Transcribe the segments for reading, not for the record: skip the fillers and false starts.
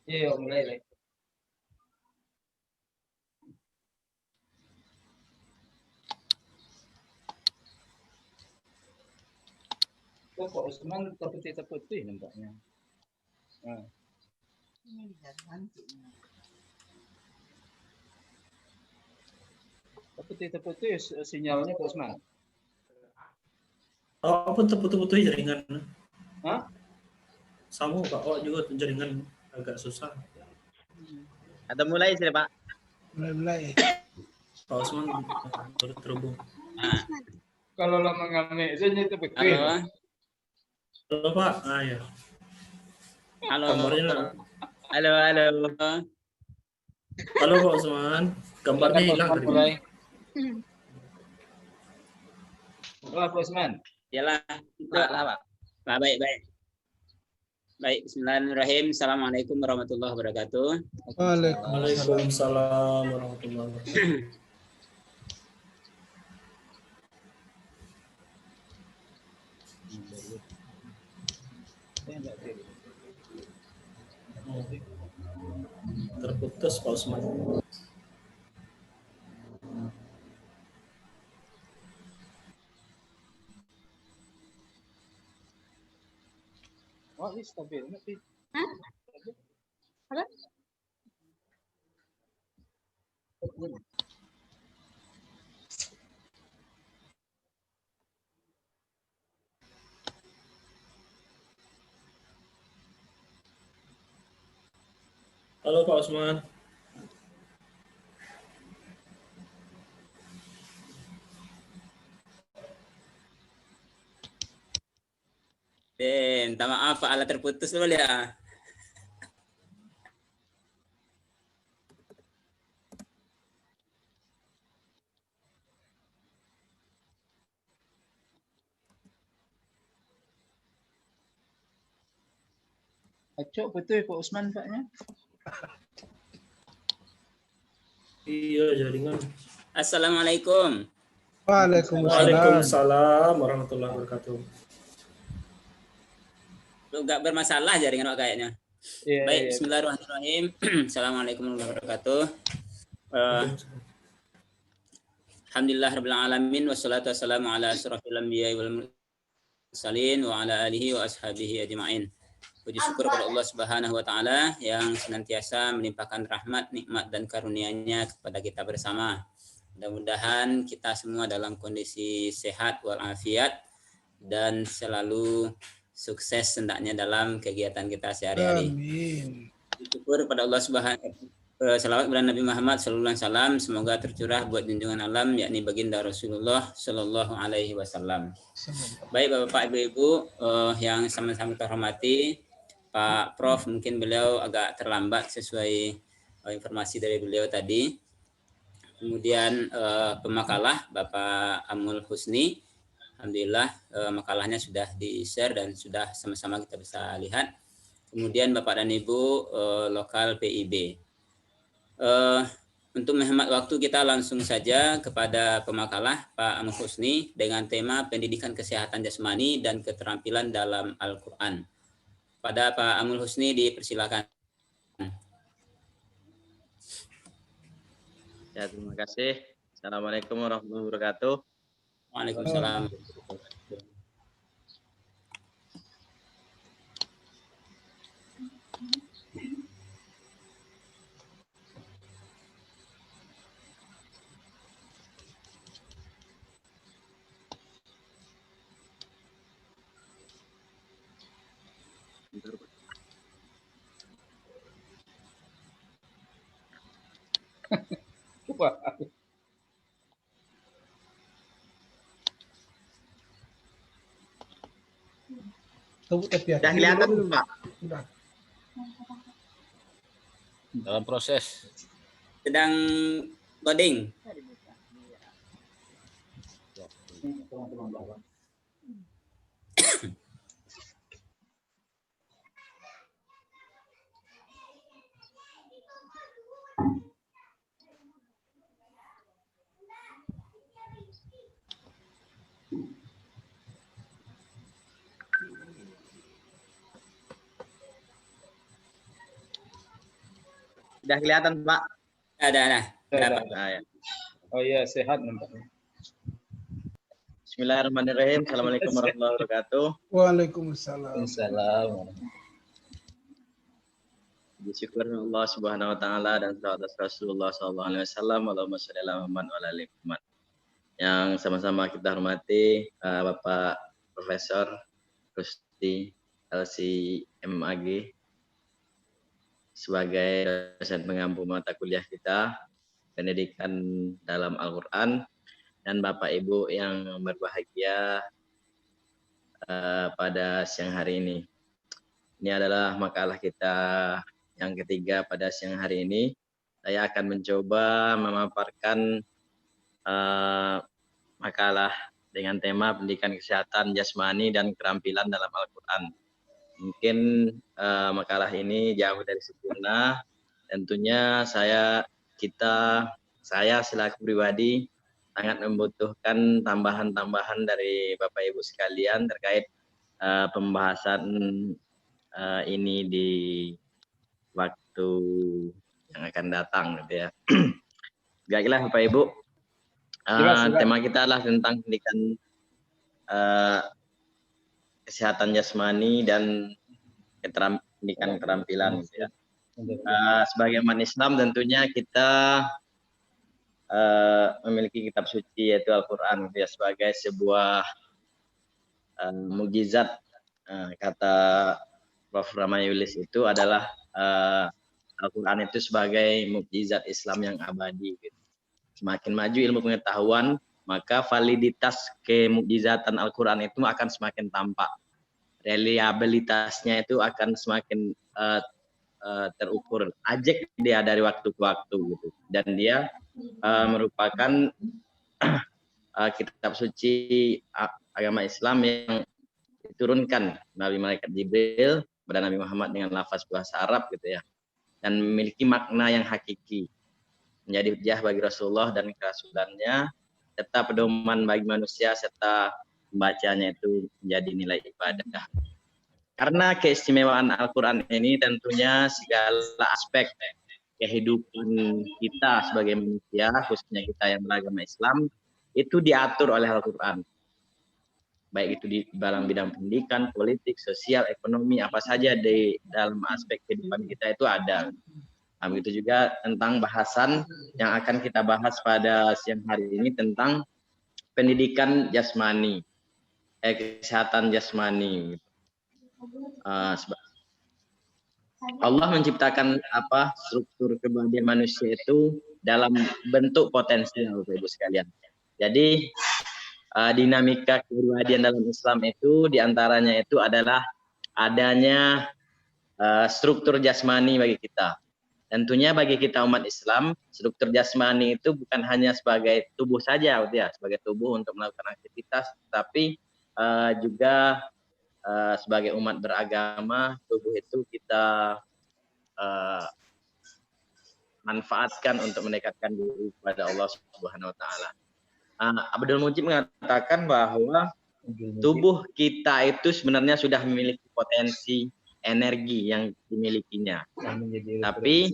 Iya, mulai lagi. Kok Pak Usman terputih-terputih nampaknya. Nah, terputih-terputih sinyalnya Pak Usman. Oh, pun terputus-putus jaringan. Hah? Sama Pak, oh juga jaringan agak susah. Atau mulai sih Pak? Mulai. Pak Usman baru terhubung. Nah, Kalau lama ngambil saja itu betul. halo, Halo Pak, ya. halo, Gambarnya, halo, halo. halo Pak Usman, gambarnya hilang tadi. Mulai. Wah, Pak Usman. Yalah, Pak. Pak, baik, baik. Baik, bismillahirrahmanirrahim. Assalamualaikum warahmatullahi wabarakatuh. Waalaikumsalam warahmatullahi wabarakatuh. Terputus Pak Usman. Oh, ini stabil. Hah? Apa? Halo Pak Usman. Minta maaf Pak, alat terputus dulu ya. Acok betul Pak Usman Paknya. Iya, jaringan. Assalamualaikum. Waalaikumsalam warahmatullahi wabarakatuh. Lu nggak bermasalah jaringan Pak kayaknya. Iya, Baik, iya. bismillahirrahmanirrahim. Assalamualaikum warahmatullahi wabarakatuh. Alhamdulillahirabbil alamin wassalatu wassalamu ala asyrofil anbiya'i wal mursalin wa ala alihi wa ashabihi ajma'in. Puji syukur kepada Allah Subhanahu wa taala yang senantiasa melimpahkan rahmat, nikmat dan karunia-Nya kepada kita bersama. Mudah-mudahan kita semua dalam kondisi sehat walafiat dan selalu sukses hendaknya dalam kegiatan kita sehari-hari. Amin. Syukur pada Allah Subhanahu. Salawat kepada Nabi Muhammad sallallahu alaihi wasallam, semoga tercurah buat junjungan alam yakni baginda Rasulullah sallallahu alaihi wasallam. Baik Bapak Ibu yang sama-sama terhormati, Pak Prof mungkin beliau agak terlambat sesuai informasi dari beliau tadi. Kemudian pemakalah Bapak Amul Husni, alhamdulillah makalahnya sudah di-share dan sudah sama-sama kita bisa lihat. Kemudian Bapak dan Ibu lokal PIB. Untuk menghemat waktu kita langsung saja kepada pemakalah Pak Amul Husni dengan tema pendidikan kesehatan jasmani dan keterampilan dalam Al-Quran. Pada Pak Amul Husni dipersilakan. Ya, terima kasih. Assalamualaikum warahmatullahi wabarakatuh. Waalaikumsalam. Sudah kelihatan belum, Pak? Sudah. Dalam proses. Sedang loading. Sudah kelihatan, Pak? Ada. Berapa? Nah, ya. Oh iya, sehat nampaknya. Bismillahirrahmanirrahim. Assalamualaikum warahmatullahi wabarakatuh. Waalaikumsalam. Assalamualaikum. Syukur Allah Subhanahu wa taala dan salawat Rasulullah sallallahu alaihi wasallam. Allahumma shalli ala Muhammad wa ala ali Muhammad. Yang sama-sama kita hormati Bapak Profesor Rusdi LC.MAG sebagai dosen pengampu mata kuliah kita pendidikan dalam Al-Qur'an, dan Bapak Ibu yang berbahagia pada siang hari ini. Ini adalah makalah kita yang ketiga pada siang hari ini. Saya akan mencoba memaparkan makalah dengan tema pendidikan kesehatan jasmani dan keterampilan dalam Al-Quran. Mungkin makalah ini jauh dari sempurna. Tentunya saya selaku pribadi sangat membutuhkan tambahan-tambahan dari Bapak Ibu sekalian terkait pembahasan ini di waktu yang akan datang gitu ya. Baiklah Bapak Ibu, tema kita adalah tentang pendidikan kesehatan jasmani dan pendidikan keterampilan gitu ya. Sebagai umat Islam tentunya kita memiliki kitab suci yaitu Al-Quran gitu ya, sebagai sebuah mukjizat. Kata Prof. Ramayulis itu adalah Al-Quran itu sebagai mukjizat Islam yang abadi gitu. Semakin maju ilmu pengetahuan, maka validitas kemukjizatan Al-Quran itu akan semakin tampak. Reliabilitasnya itu akan semakin terukur. Ajek dia dari waktu ke waktu gitu. Dan dia merupakan kitab suci agama Islam yang diturunkan Nabi Malaikat Jibril kepada Nabi Muhammad dengan lafaz bahasa Arab gitu ya, dan memiliki makna yang hakiki, menjadi hujjah bagi Rasulullah dan kerasulannya, serta pedoman bagi manusia, serta membacanya itu menjadi nilai ibadah. Karena keistimewaan Al-Quran ini tentunya segala aspek kehidupan kita sebagai manusia, khususnya kita yang beragama Islam, itu diatur oleh Al-Quran. Baik itu di dalam bidang pendidikan, politik, sosial, ekonomi, apa saja di dalam aspek kehidupan kita itu ada. Begitu juga tentang bahasan yang akan kita bahas pada siang hari ini tentang pendidikan jasmani, kesehatan jasmani. Allah menciptakan struktur kepribadian manusia itu dalam bentuk potensial, Bapak Ibu sekalian. Jadi dinamika kepribadian dalam Islam itu diantaranya itu adalah adanya struktur jasmani bagi kita. Tentunya bagi kita umat Islam, struktur jasmani itu bukan hanya sebagai tubuh saja, ya, sebagai tubuh untuk melakukan aktivitas, tapi juga sebagai umat beragama, tubuh itu kita manfaatkan untuk mendekatkan diri kepada Allah Subhanahu wa taala. Abdul Mujib mengatakan bahwa tubuh kita itu sebenarnya sudah memiliki potensi energi yang dimilikinya. Tapi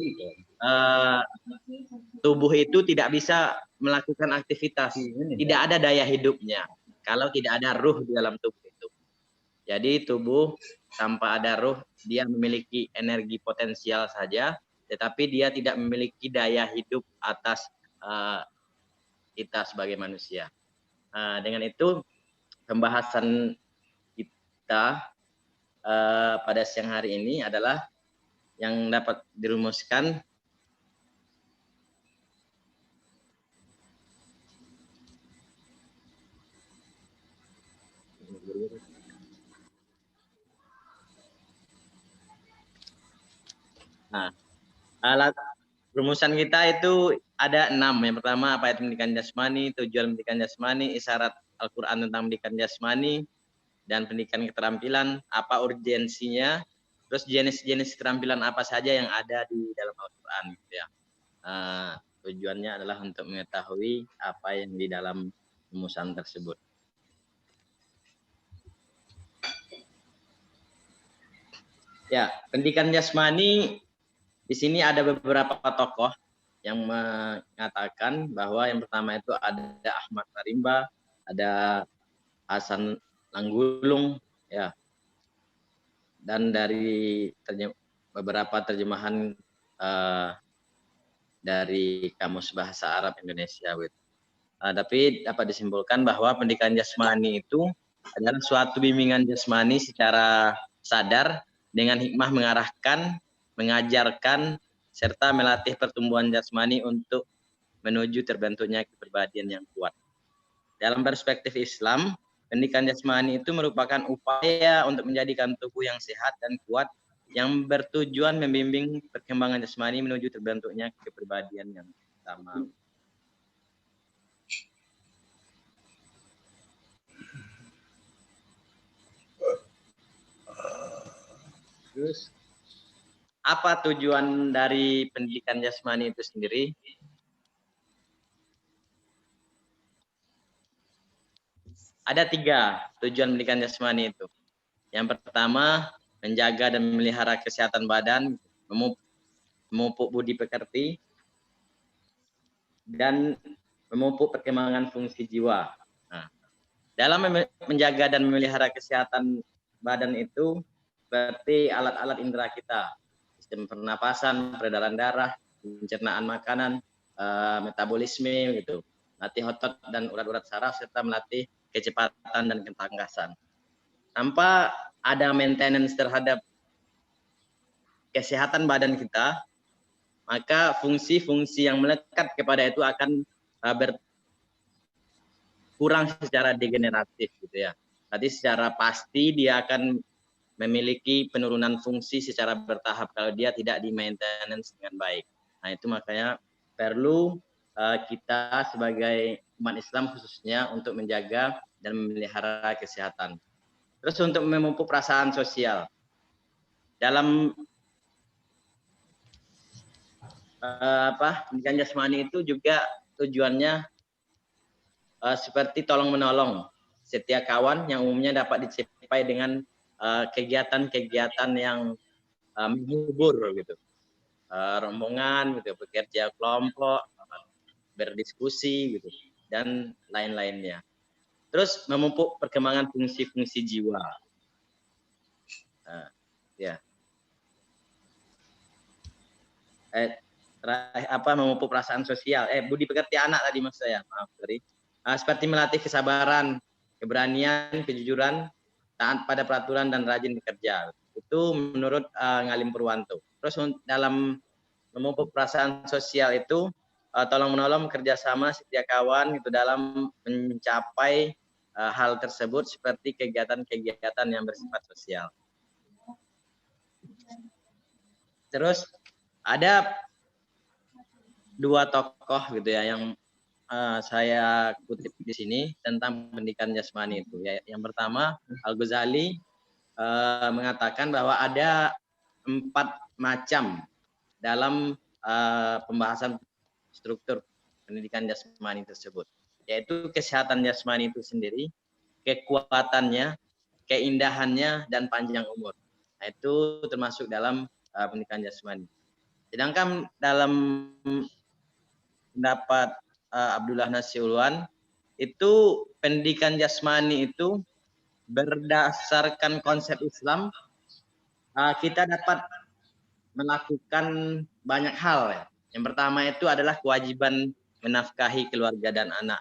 tubuh itu tidak bisa melakukan aktivitas, tidak ada daya hidupnya kalau tidak ada ruh di dalam tubuh itu. Jadi tubuh tanpa ada ruh, dia memiliki energi potensial saja, tetapi dia tidak memiliki daya hidup atas kita sebagai manusia. Dengan itu pembahasan kita pada siang hari ini adalah yang dapat dirumuskan alat rumusan kita itu ada 6. Yang pertama, apa itu pendidikan jasmani, tujuan pendidikan jasmani, isyarat Al-Quran tentang pendidikan jasmani, dan pendidikan keterampilan, apa urgensinya, terus jenis-jenis keterampilan apa saja yang ada di dalam Al-Quran. Gitu ya. Tujuannya adalah untuk mengetahui apa yang di dalam rumusan tersebut. Ya, pendidikan jasmani Di sini ada beberapa tokoh yang mengatakan bahwa yang pertama itu ada Ahmad Tarimba, ada Hasan Langgulung, ya, dan dari beberapa terjemahan dari Kamus Bahasa Arab Indonesia. Tapi dapat disimpulkan bahwa pendidikan jasmani itu adalah suatu bimbingan jasmani secara sadar dengan hikmah mengarahkan, mengajarkan, serta melatih pertumbuhan jasmani untuk menuju terbentuknya kepribadian yang kuat. Dalam perspektif Islam, pendidikan jasmani itu merupakan upaya untuk menjadikan tubuh yang sehat dan kuat yang bertujuan membimbing perkembangan jasmani menuju terbentuknya kepribadian yang sama. Terus, apa tujuan dari pendidikan jasmani itu sendiri? Ada 3 tujuan pendidikan jasmani itu. Yang pertama, menjaga dan memelihara kesehatan badan, memupuk budi pekerti, dan memupuk perkembangan fungsi jiwa. Nah, dalam menjaga dan memelihara kesehatan badan itu, berarti alat-alat indera kita, sistem pernapasan, peredaran darah, pencernaan makanan, metabolisme, gitu, melatih otot dan urat-urat saraf, serta melatih kecepatan dan ketangkasan. Tanpa ada maintenance terhadap kesehatan badan kita, maka fungsi-fungsi yang melekat kepada itu akan berkurang secara degeneratif, gitu ya. Tadi secara pasti dia akan memiliki penurunan fungsi secara bertahap kalau dia tidak di maintenance dengan baik. Nah, itu makanya perlu kita sebagai umat Islam khususnya untuk menjaga dan memelihara kesehatan. Terus untuk memupuk perasaan sosial. Dalam pendidikan jasmani itu juga tujuannya seperti tolong-menolong, setia kawan yang umumnya dapat dicapai dengan kegiatan-kegiatan yang menghibur, gitu, rombongan, gitu, bekerja kelompok, berdiskusi, gitu, dan lain-lainnya. Terus memupuk perkembangan fungsi-fungsi jiwa. Ya. Memupuk perasaan sosial. Budi pekerti anak tadi mas saya, maaf sorry. Seperti melatih kesabaran, keberanian, kejujuran, taat pada peraturan dan rajin bekerja. Itu menurut Ngalim Purwanto. Terus dalam memupuk perasaan sosial itu tolong menolong, kerjasama, setia kawan itu dalam mencapai hal tersebut seperti kegiatan-kegiatan yang bersifat sosial. Terus ada 2 tokoh, gitu ya, yang saya kutip di sini tentang pendidikan jasmani itu. Ya, yang pertama Al-Ghazali mengatakan bahwa ada 4 macam dalam pembahasan struktur pendidikan jasmani tersebut, yaitu kesehatan jasmani itu sendiri, kekuatannya, keindahannya, dan panjang umur. Nah, itu termasuk dalam pendidikan jasmani. Sedangkan dalam pendapat Abdullah Nasiulwan, itu pendidikan jasmani itu berdasarkan konsep Islam, kita dapat melakukan banyak hal, ya. Yang pertama itu adalah kewajiban menafkahi keluarga dan anak.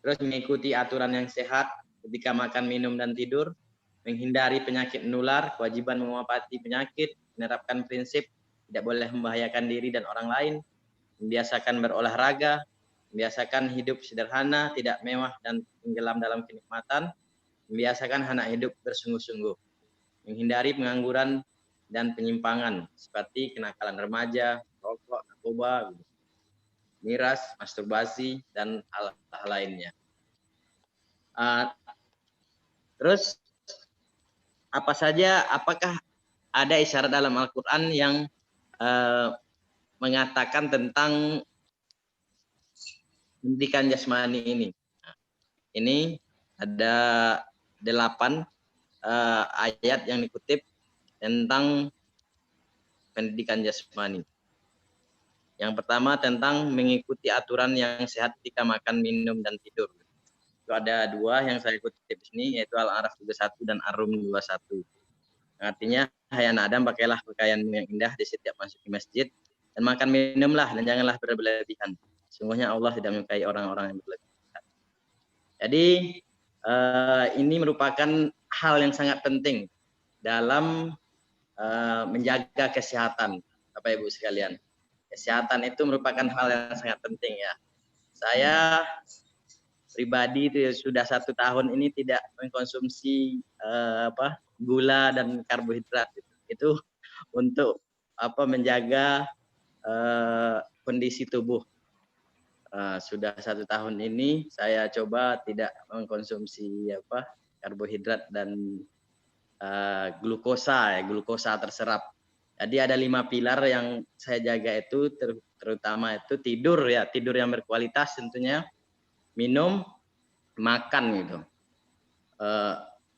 Terus mengikuti aturan yang sehat ketika makan, minum, dan tidur, menghindari penyakit menular, kewajiban mengobati penyakit, menerapkan prinsip tidak boleh membahayakan diri dan orang lain, membiasakan berolahraga, membiasakan hidup sederhana, tidak mewah dan tenggelam dalam kenikmatan, membiasakan anak hidup bersungguh-sungguh, menghindari pengangguran dan penyimpangan seperti kenakalan remaja, rokok, narkoba, miras, masturbasi, dan hal lainnya. Terus apakah ada isyarat dalam Al-Quran yang mengatakan tentang pendidikan jasmani ini? Ini ada 8 ayat yang dikutip tentang pendidikan jasmani. Yang pertama tentang mengikuti aturan yang sehat ketika makan, minum, dan tidur. Itu ada 2 yang saya kutip di sini, yaitu Al-A'raf 31 dan Ar-Rum 21. Artinya, hai anak Adam, pakailah pakaian yang indah di setiap masuk ke masjid, dan makan minumlah, dan janganlah berlebihan. Sungguhnya Allah tidak menyukai orang-orang yang berlebihan. Jadi, ini merupakan hal yang sangat penting dalam menjaga kesehatan, Bapak Ibu sekalian. Kesehatan itu merupakan hal yang sangat penting ya. Saya pribadi itu sudah 1 tahun ini tidak mengkonsumsi gula dan karbohidrat. Itu untuk menjaga kondisi tubuh. Sudah 1 tahun ini saya coba tidak mengkonsumsi karbohidrat dan glukosa terserap. Jadi ada 5 pilar yang saya jaga itu, terutama itu tidur ya, tidur yang berkualitas tentunya, minum, makan gitu,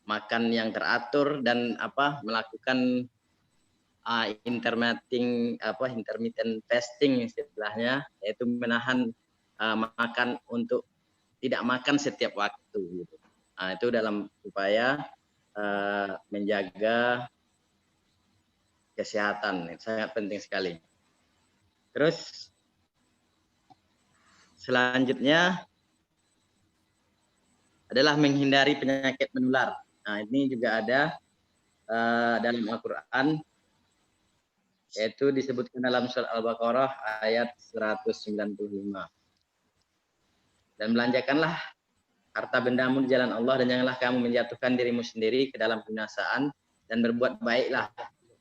makan yang teratur dan melakukan intermittent fasting istilahnya, yaitu menahan makan untuk tidak makan setiap waktu gitu. Itu dalam upaya menjaga kesehatan, itu sangat penting sekali. Terus selanjutnya adalah menghindari penyakit menular. Nah, ini juga ada dalam Al-Quran, yaitu disebutkan dalam surat Al-Baqarah ayat 195. Dan belanjakanlah harta bendamu di jalan Allah, dan janganlah kamu menjatuhkan dirimu sendiri ke dalam binasaan, dan berbuat baiklah,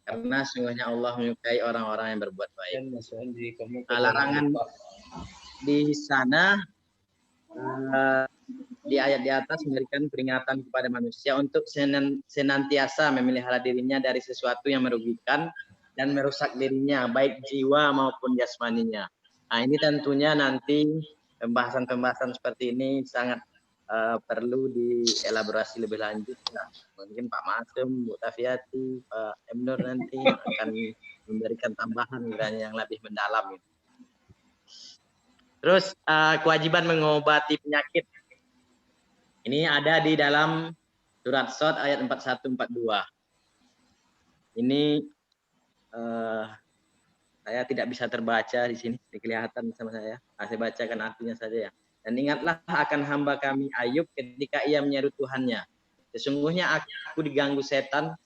karena sungguhnya Allah menyukai orang-orang yang berbuat baik. Larangan di sana di ayat di atas memberikan peringatan kepada manusia untuk senantiasa memelihara dirinya dari sesuatu yang merugikan dan merusak dirinya, baik jiwa maupun jasmaninya. Nah, ini tentunya nanti pembahasan-pembahasan seperti ini sangat perlu dielaborasi lebih lanjut. Nah, mungkin Pak Masum, Bu Tafiati, Pak Emnur nanti akan memberikan tambahan yang lebih mendalam. Terus kewajiban mengobati penyakit. Ini ada di dalam surat Shad ayat 41-42. Ini saya tidak bisa terbaca di sini, kelihatan sama saya. Saya bacakan artinya saja ya. Dan ingatlah akan hamba kami Ayub ketika ia menyeru Tuhannya. Sesungguhnya aku diganggu setan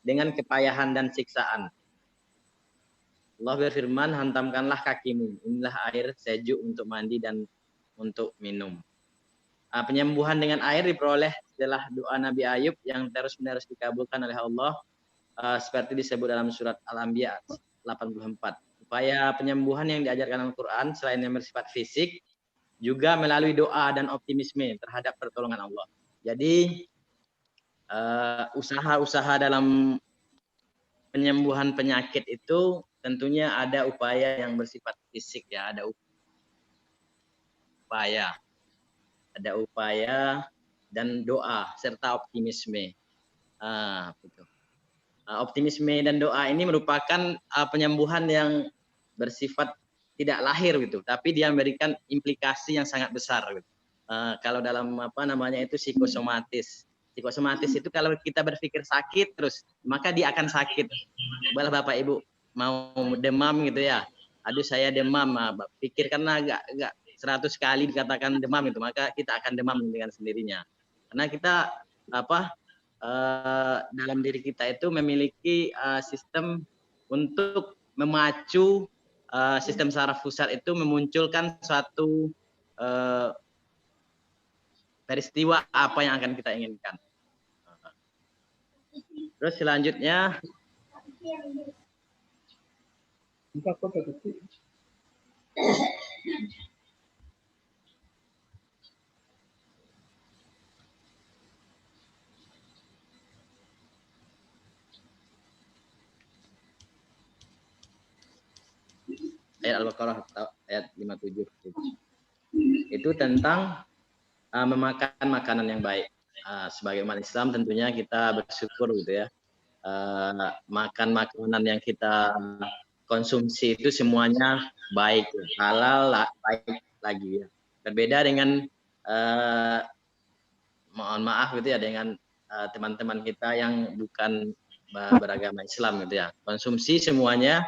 dengan kepayahan dan siksaan. Allah berfirman, hantamkanlah kakimu. Inilah air sejuk untuk mandi dan untuk minum. Penyembuhan dengan air diperoleh setelah doa Nabi Ayub yang terus-menerus dikabulkan oleh Allah, seperti disebut dalam surat Al-Anbiya 84. Upaya penyembuhan yang diajarkan Al-Quran selain yang bersifat fisik, juga melalui doa dan optimisme terhadap pertolongan Allah. Jadi usaha-usaha dalam penyembuhan penyakit itu tentunya ada upaya yang bersifat fisik ya, ada upaya dan doa serta optimisme. Optimisme dan doa ini merupakan penyembuhan yang bersifat tidak lahir gitu, tapi dia memberikan implikasi yang sangat besar gitu. Kalau dalam itu psikosomatis. Psikosomatis itu kalau kita berpikir sakit terus, maka dia akan sakit. Cobalah Bapak Ibu mau demam gitu ya. Aduh saya demam, pikirkanlah agak 100 kali dikatakan demam itu, maka kita akan demam dengan sendirinya. Karena kita dalam diri kita itu memiliki sistem untuk memacu sistem saraf pusat itu memunculkan suatu peristiwa apa yang akan kita inginkan. Terus selanjutnya ayat Al-Baqarah ayat 57. Itu tentang memakan makanan yang baik. Sebagai umat Islam tentunya kita bersyukur gitu ya. makan makanan yang kita konsumsi itu semuanya baik, halal, baik lagi ya. Berbeda dengan mohon maaf gitu ya, dengan teman-teman kita yang bukan beragama Islam gitu ya. Konsumsi semuanya,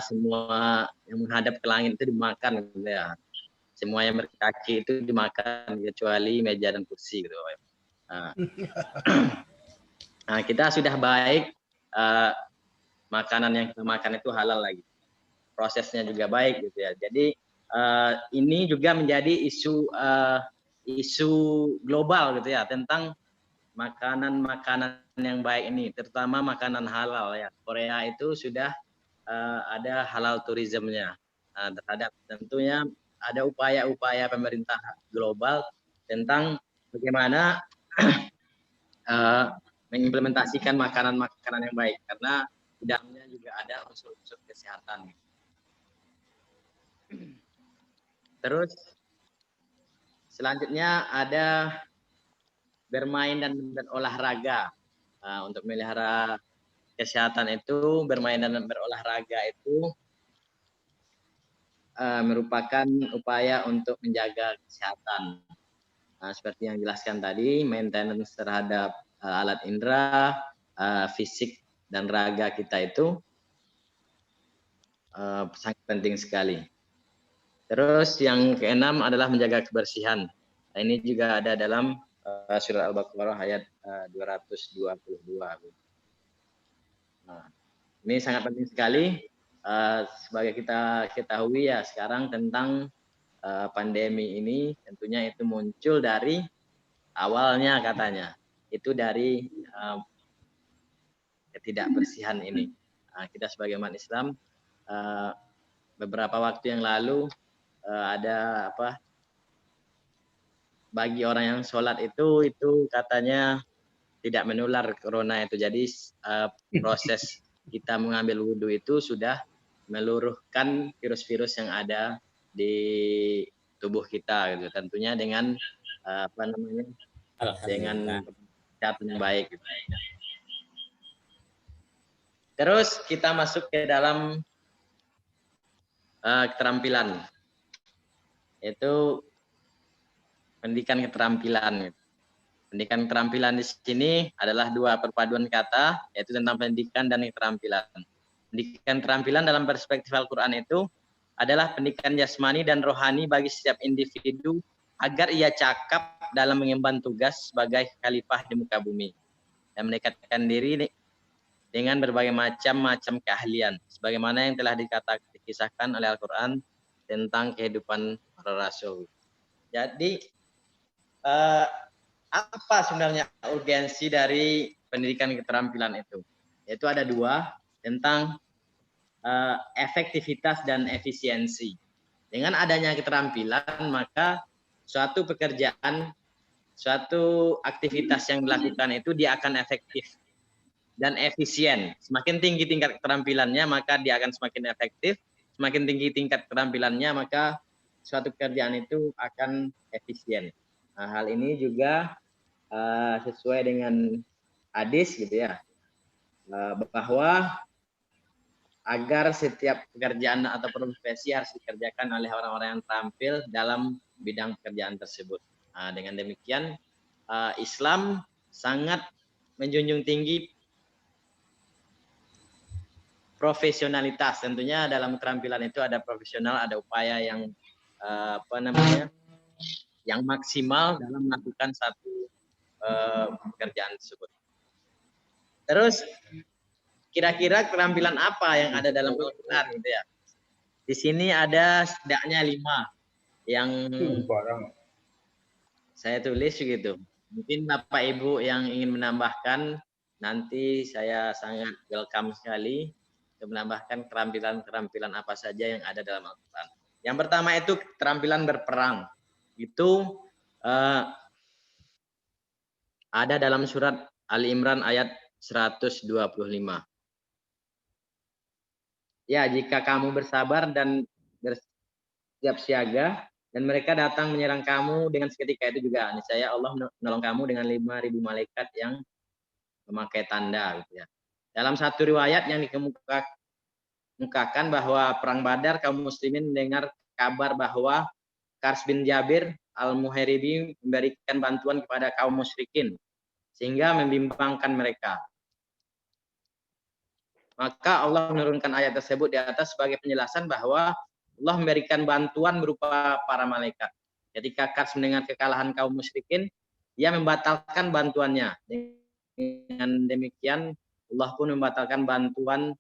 semua yang menghadap ke langit itu dimakan gitu ya. Semua yang berkaki itu dimakan kecuali meja dan kursi gitu. Nah, kita sudah baik, makanan yang kita makan itu halal lagi. Prosesnya juga baik gitu ya. Jadi ini juga menjadi isu global gitu ya, tentang makanan-makanan yang baik ini, terutama makanan halal ya. Korea itu sudah ada halal tourismnya terhadap, tentunya ada upaya-upaya pemerintah global tentang bagaimana mengimplementasikan makanan-makanan yang baik, karena di dalamnya juga ada unsur-unsur kesehatan. Terus selanjutnya ada bermain dan berolahraga. Untuk melihara kesehatan itu, bermain dan berolahraga itu merupakan upaya untuk menjaga kesehatan. Seperti yang dijelaskan tadi, maintenance terhadap alat indera, fisik dan raga kita itu sangat penting sekali. Terus yang keenam adalah menjaga kebersihan. Nah, ini juga ada dalam surat Al-Baqarah ayat 222. Nah, ini sangat penting sekali. Sebagai kita ketahui ya, sekarang tentang pandemi ini tentunya itu muncul dari awalnya katanya itu dari ketidakbersihan ini. Kita sebagai umat Islam beberapa waktu yang lalu ada bagi orang yang sholat itu katanya tidak menular corona itu. Jadi proses kita mengambil wudhu itu sudah meluruhkan virus-virus yang ada di tubuh kita gitu. Tentunya dengan dengan kesehatan yang baik gitu. Terus kita masuk ke dalam keterampilan, yaitu pendidikan keterampilan. Pendidikan keterampilan di sini adalah dua perpaduan kata, yaitu tentang pendidikan dan keterampilan. Pendidikan keterampilan dalam perspektif Al-Quran itu adalah pendidikan jasmani dan rohani bagi setiap individu agar ia cakap dalam mengemban tugas sebagai khalifah di muka bumi dan mendekatkan diri dengan berbagai macam keahlian, sebagaimana yang telah dikisahkan oleh Al-Quran tentang kehidupan para rasul. Jadi apa sebenarnya urgensi dari pendidikan keterampilan itu? Yaitu ada dua, tentang efektivitas dan efisiensi. Dengan adanya keterampilan, maka suatu pekerjaan, suatu aktivitas yang dilakukan itu dia akan efektif dan efisien. Semakin tinggi tingkat keterampilannya, maka dia akan semakin efektif. Semakin tinggi tingkat keterampilannya, maka suatu pekerjaan itu akan efisien. Nah, hal ini juga sesuai dengan hadis gitu ya, bahwa agar setiap pekerjaan atau profesi harus dikerjakan oleh orang-orang yang terampil dalam bidang pekerjaan tersebut. Nah, dengan demikian Islam sangat menjunjung tinggi profesionalitas. Tentunya dalam keterampilan itu ada profesional, ada upaya yang yang maksimal dalam melakukan satu pekerjaan tersebut. Terus kira-kira keterampilan apa yang ada dalam Al-Quran gitu ya? Di sini ada setidaknya 5 yang saya tulis gitu. Mungkin Bapak Ibu yang ingin menambahkan, nanti saya sangat welcome sekali untuk menambahkan keterampilan apa saja yang ada dalam Al-Quran. Yang pertama itu keterampilan berperang. Itu ada dalam surat Ali Imran ayat 125. Ya, jika kamu bersabar dan bersiap siaga dan mereka datang menyerang kamu dengan seketika itu juga, niscaya Allah menolong kamu dengan 5.000 malaikat yang memakai tanda gitu ya. Dalam satu riwayat yang dikemukakan bahwa perang Badar kaum muslimin mendengar kabar bahwa Qars bin Jabir al-Muharibi memberikan bantuan kepada kaum musyrikin sehingga membimbangkan mereka. Maka Allah menurunkan ayat tersebut di atas sebagai penjelasan bahwa Allah memberikan bantuan berupa para malaikat. Ketika Qars mendengar kekalahan kaum musyrikin, dia membatalkan bantuannya. Dengan demikian Allah pun membatalkan bantuan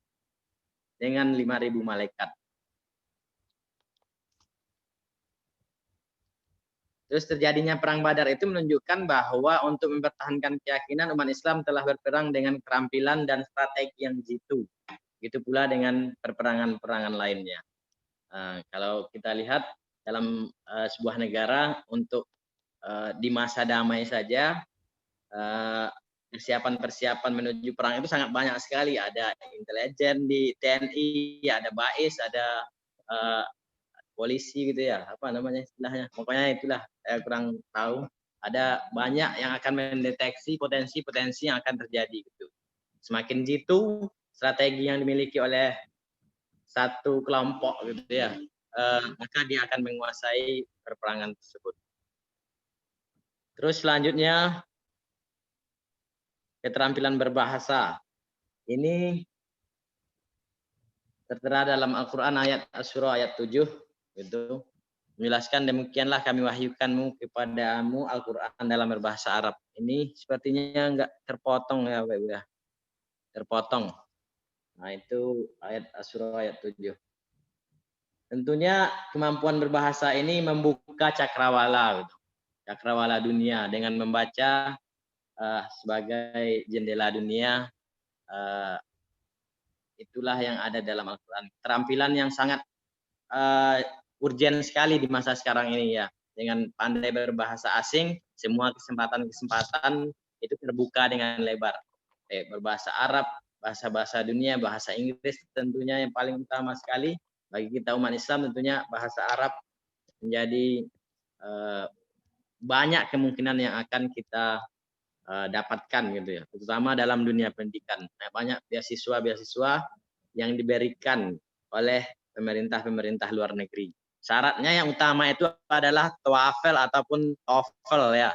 dengan 5.000 malaikat. Terus terjadinya perang Badar itu menunjukkan bahwa untuk mempertahankan keyakinan umat Islam telah berperang dengan keterampilan dan strategi yang jitu. Begitu pula dengan perperangan-perangan lainnya. Kalau kita lihat dalam sebuah negara untuk di masa damai saja persiapan-persiapan menuju perang itu sangat banyak sekali. Ada intelijen di TNI, ada BAIS, ada polisi gitu ya, apa namanya istilahnya, pokoknya itulah saya kurang tahu. Ada banyak yang akan mendeteksi potensi-potensi yang akan terjadi gitu. Semakin jitu strategi yang dimiliki oleh satu kelompok gitu ya, maka dia akan menguasai perperangan tersebut. Terus selanjutnya keterampilan berbahasa. Ini tertera dalam Al-Qur'an ayat Asy-Syura ayat 7 itu menjelaskan, demikianlah kami wahyukanmu kepadamu Al-Qur'an dalam berbahasa Arab. Ini sepertinya enggak terpotong ya Bapak Ibu ya. Terpotong. Nah, itu ayat Asy-Syura ayat 7. Tentunya kemampuan berbahasa ini membuka cakrawala gitu. Cakrawala dunia dengan membaca sebagai jendela dunia, itulah yang ada dalam Al-Qur'an. Keterampilan yang sangat urgen sekali di masa sekarang ini ya. Dengan pandai berbahasa asing, semua kesempatan-kesempatan itu terbuka dengan lebar. Berbahasa Arab, bahasa-bahasa dunia, bahasa Inggris tentunya yang paling utama sekali bagi kita umat Islam. Tentunya bahasa Arab menjadi banyak kemungkinan yang akan kita dapatkan gitu ya, terutama dalam dunia pendidikan. Banyak beasiswa-beasiswa yang diberikan oleh pemerintah luar negeri. Syaratnya yang utama itu adalah TOEFL ataupun TOEFL ya.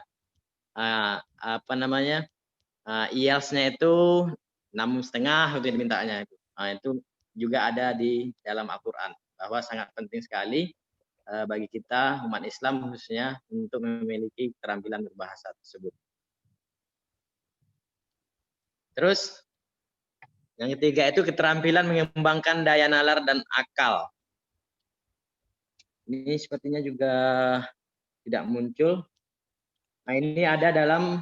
IELTS-nya itu 6,5 itu dimintanya itu. Itu juga ada di dalam Al-Qur'an bahwa sangat penting sekali bagi kita umat Islam khususnya untuk memiliki keterampilan berbahasa tersebut. Terus yang ketiga itu keterampilan mengembangkan daya nalar dan akal. Ini sepertinya juga tidak muncul. Nah, ini ada dalam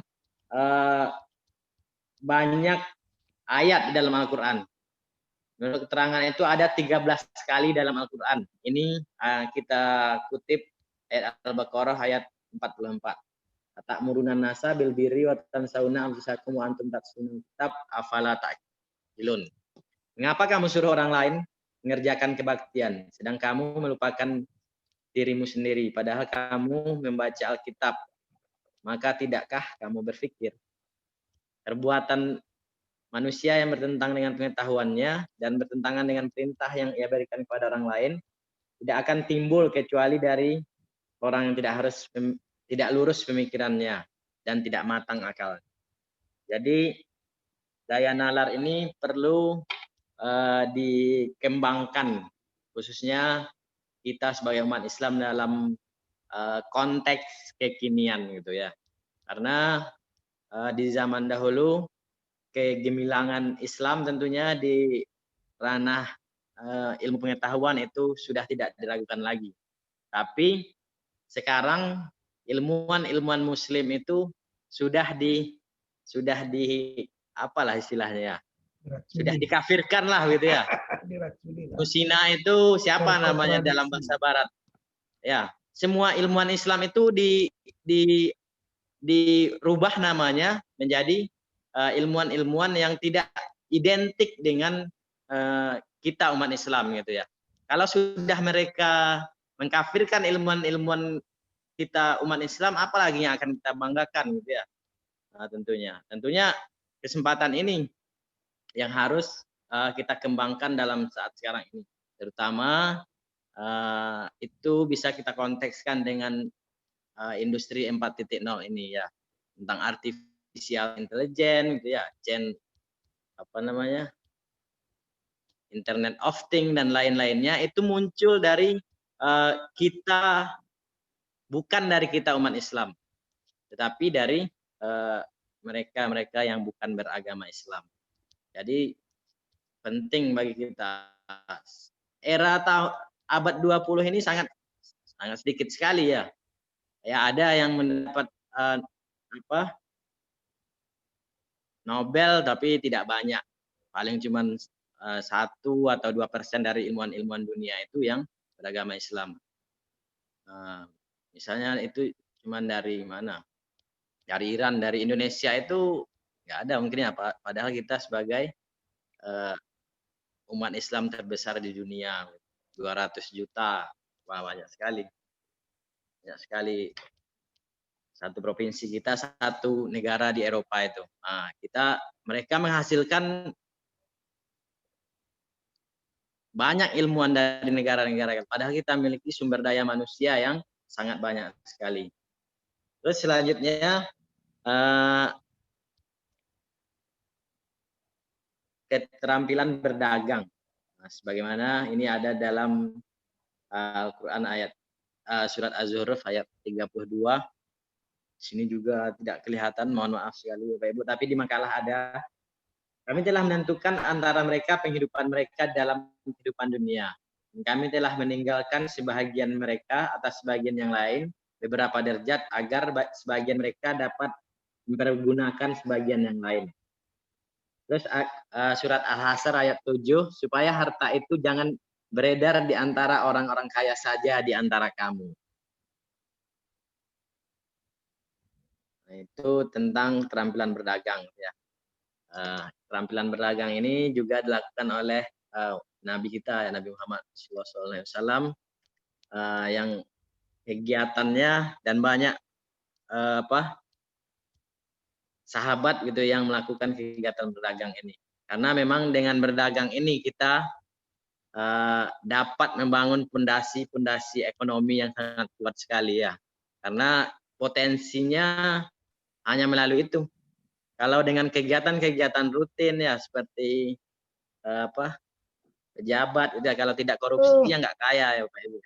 banyak ayat di dalam Al-Qur'an. Menurut keterangan itu ada 13 kali dalam Al-Qur'an. Ini kita kutip ayat Al-Baqarah ayat 44. Ta'muruna nasa bil birri wa tansawna anfusakum wa antum tatluna kitab afala ta'qilun. Mengapa kamu suruh orang lain mengerjakan kebaktian sedang kamu melupakan dirimu sendiri, padahal kamu membaca Alkitab? Maka tidakkah kamu berpikir? Perbuatan manusia yang bertentangan dengan pengetahuannya dan bertentangan dengan perintah yang ia berikan kepada orang lain tidak akan timbul kecuali dari orang yang tidak lurus pemikirannya dan tidak matang akal. Jadi daya nalar ini perlu dikembangkan, khususnya kita sebagai umat Islam dalam konteks kekinian gitu ya. Karena di zaman dahulu kegemilangan Islam tentunya di ranah ilmu pengetahuan itu sudah tidak diragukan lagi. Tapi sekarang ilmuwan Muslim itu sudah di apalah istilahnya ya, sudah dikafirkan lah gitu ya. Musina itu siapa namanya dalam bahasa Barat? Ya, semua ilmuwan Islam itu dirubah namanya menjadi ilmuwan-ilmuwan yang tidak identik dengan kita umat Islam gitu ya. Kalau sudah mereka mengkafirkan ilmuwan-ilmuwan kita umat Islam, apalagi yang akan kita banggakan gitu ya. Nah, tentunya kesempatan ini yang harus kita kembangkan dalam saat sekarang ini. Terutama itu bisa kita kontekskan dengan industri 4.0 ini ya, tentang artificial intelligence gitu ya, Internet of Things dan lain-lainnya, itu muncul dari kita, bukan dari kita umat Islam, tetapi dari mereka-mereka yang bukan beragama Islam. Jadi penting bagi kita. Era abad 20 ini sangat sedikit sekali ya. Ya, ada yang mendapat Nobel tapi tidak banyak. Paling cuman 1 atau 2% dari ilmuwan-ilmuwan dunia itu yang beragama Islam. Misalnya itu cuman dari mana? Dari Iran, dari Indonesia itu nggak ada mungkin ya, padahal kita sebagai umat Islam terbesar di dunia, 200 juta, wah banyak sekali. Banyak sekali. Satu provinsi kita, satu negara di Eropa itu. Nah, mereka menghasilkan banyak ilmuwan dari negara-negara, padahal kita memiliki sumber daya manusia yang sangat banyak sekali. Terus selanjutnya keterampilan berdagang. Nah, sebagaimana ini ada dalam Al-Quran surat Az-Zukhruf ayat 32. Sini juga tidak kelihatan, mohon maaf sekali Bapak Ibu, tapi di makalah ada. Kami telah menentukan antara mereka penghidupan mereka dalam kehidupan dunia. Kami telah meninggalkan sebahagian mereka atas sebagian yang lain, beberapa derajat, agar sebagian mereka dapat mempergunakan sebagian yang lain. Terus surat Al-Hasyr ayat 7, supaya harta itu jangan beredar di antara orang-orang kaya saja di antara kamu. Nah, itu tentang keterampilan berdagang ya. Keterampilan berdagang ini juga dilakukan oleh Nabi kita, Nabi Muhammad SAW, yang kegiatannya dan banyak sahabat gitu yang melakukan kegiatan berdagang ini. Karena memang dengan berdagang ini kita dapat membangun pondasi ekonomi yang sangat kuat sekali ya. Karena potensinya hanya melalui itu. Kalau dengan kegiatan-kegiatan rutin ya seperti pejabat, udah kalau tidak korupsi ya nggak kaya ya Pak Ibu.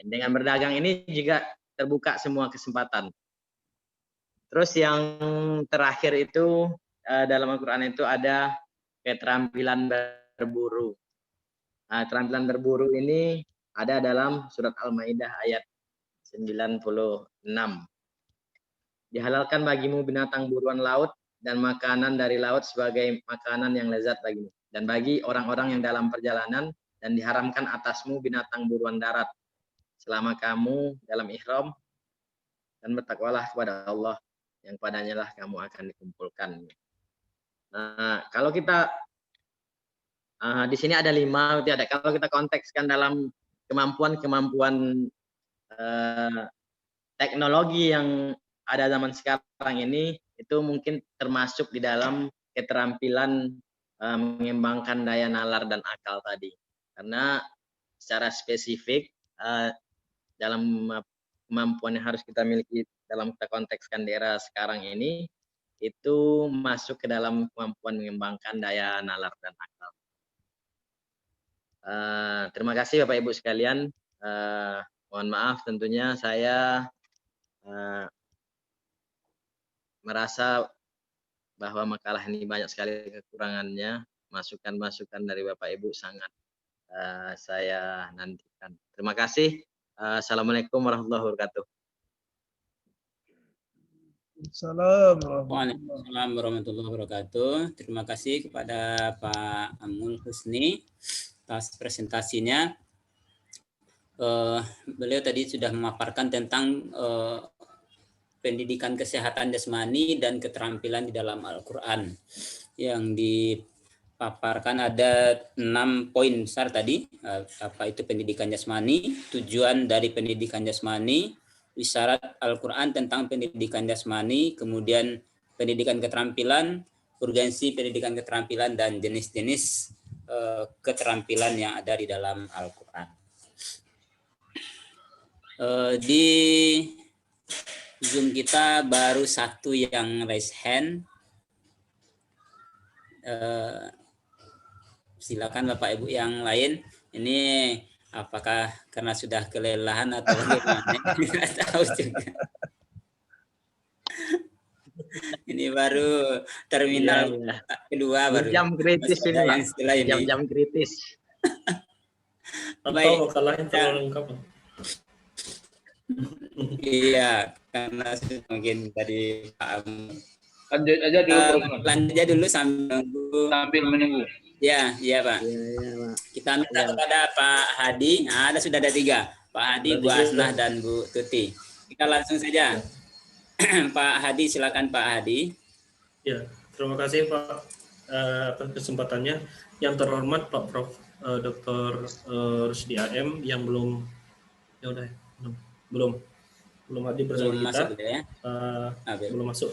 Dengan berdagang ini juga terbuka semua kesempatan. Terus yang terakhir itu dalam Al-Quran itu ada keterampilan berburu. Keterampilan berburu ini ada dalam surat Al-Maidah ayat 96. Dihalalkan bagimu binatang buruan laut dan makanan dari laut sebagai makanan yang lezat bagimu. Dan bagi orang-orang yang dalam perjalanan, dan diharamkan atasmu binatang buruan darat selama kamu dalam ihram, dan bertakwalah kepada Allah yang padanya lah kamu akan dikumpulkan. Nah, kalau kita di sini ada 5, kalau kita kontekskan dalam kemampuan teknologi yang ada zaman sekarang ini, itu mungkin termasuk di dalam keterampilan mengembangkan daya nalar dan akal tadi. Karena secara spesifik dalam kemampuan yang harus kita miliki dalam kita kontekskan di era sekarang ini, itu masuk ke dalam kemampuan mengembangkan daya nalar dan akal. Terima kasih Bapak Ibu sekalian. Mohon maaf tentunya saya merasa bahwa makalah ini banyak sekali kekurangannya. Masukan-masukan dari Bapak Ibu sangat saya nantikan. Terima kasih. Assalamualaikum warahmatullahi wabarakatuh. Waalaikumsalam warahmatullahi wabarakatuh. Terima kasih kepada Pak Amul Husni atas presentasinya. Beliau tadi sudah memaparkan tentang pendidikan kesehatan jasmani dan keterampilan di dalam Al-Quran. Yang dipaparkan ada 6 poin besar tadi. Apa itu pendidikan jasmani, tujuan dari pendidikan jasmani, isyarat Al-Quran tentang pendidikan jasmani, kemudian pendidikan keterampilan, urgensi pendidikan keterampilan dan jenis-jenis keterampilan yang ada di dalam Al-Quran. Di Zoom kita baru satu yang raise hand. Silakan Bapak Ibu yang lain. Ini apakah karena sudah kelelahan atau bagaimana? Tidak tahu juga. Ini baru terminal kedua baru. Jam kritis ini, yang setelah ini. Jam-jam kritis. Atau makalahnya terlalu lengkap. Iya, karena mungkin tadi Pak Lanjut aja dulu. lanjut aja dulu sambil menunggu. Ya, iya Pak. Kita minta kepada Pak Hadi. Nah, sudah ada 3. Pak Hadi, Bu Asnah, dan Bu Tuti. Kita langsung saja. Pak Hadi, silakan Pak Hadi. Ya, terima kasih Pak atas kesempatannya. Yang terhormat Pak Prof. Dr. Rusdi AM yang belum hadir bersama Belum kita. masuk gitu ya. Belum masuk.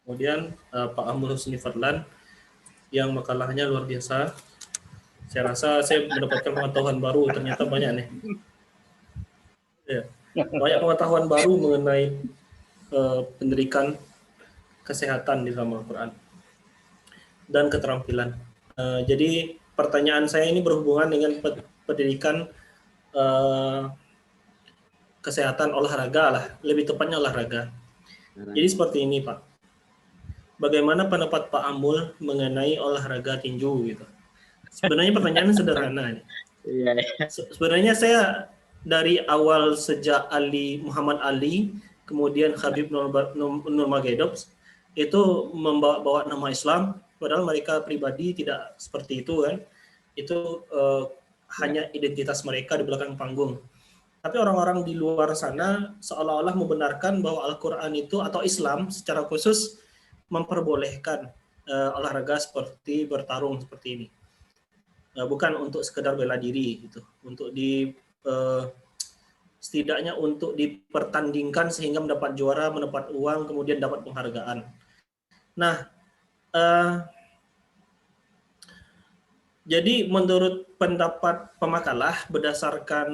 Kemudian Pak Amul Husni Fadlan yang makalahnya luar biasa. Saya rasa saya mendapatkan pengetahuan baru, ternyata banyak nih. Ya, banyak pengetahuan baru mengenai pendidikan kesehatan di dalam Al-Quran dan keterampilan. Jadi pertanyaan saya ini berhubungan dengan pendidikan kesehatan olahraga lah, lebih tepatnya olahraga. Jadi seperti ini Pak. Bagaimana pendapat Pak Amul mengenai olahraga tinju gitu? Sebenarnya pertanyaannya sederhana. Sebenarnya saya dari awal sejak Muhammad Ali, kemudian Khabib Nurmagomedov itu membawa nama Islam, padahal mereka pribadi tidak seperti itu kan. Itu hanya identitas mereka di belakang panggung. Tapi orang-orang di luar sana seolah-olah membenarkan bahwa Al-Quran itu atau Islam secara khusus memperbolehkan olahraga seperti bertarung seperti ini. Bukan untuk sekedar bela diri gitu, untuk setidaknya untuk dipertandingkan sehingga mendapat juara, mendapat uang, kemudian dapat penghargaan. Nah, jadi menurut pendapat pemakalah berdasarkan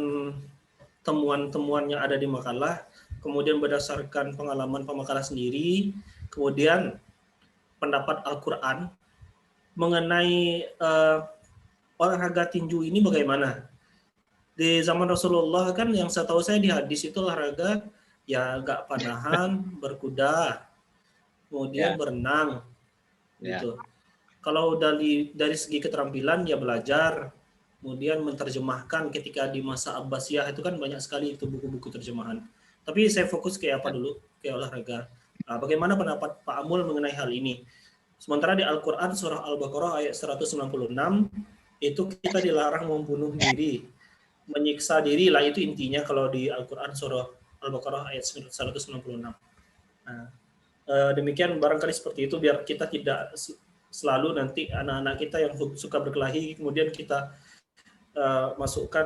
temuan-temuan yang ada di makalah, kemudian berdasarkan pengalaman pemakalah sendiri, kemudian pendapat Al-Quran mengenai olahraga tinju ini bagaimana? Di zaman Rasulullah kan yang saya tahu saya di hadis itu olahraga ya agak panahan, berkuda, kemudian berenang, gitu. Kalau dari segi keterampilan ya belajar, kemudian menerjemahkan ketika di masa Abbasiyah itu kan banyak sekali itu buku-buku terjemahan. Tapi saya fokus ke apa dulu? Ke olahraga. Nah, bagaimana pendapat Pak Amul mengenai hal ini? Sementara di Al-Quran surah Al-Baqarah ayat 196 itu kita dilarang membunuh diri, menyiksa diri lah, itu intinya kalau di Al-Quran surah Al-Baqarah ayat 196. Nah, demikian barangkali seperti itu biar kita tidak selalu nanti anak-anak kita yang suka berkelahi kemudian kita masukkan,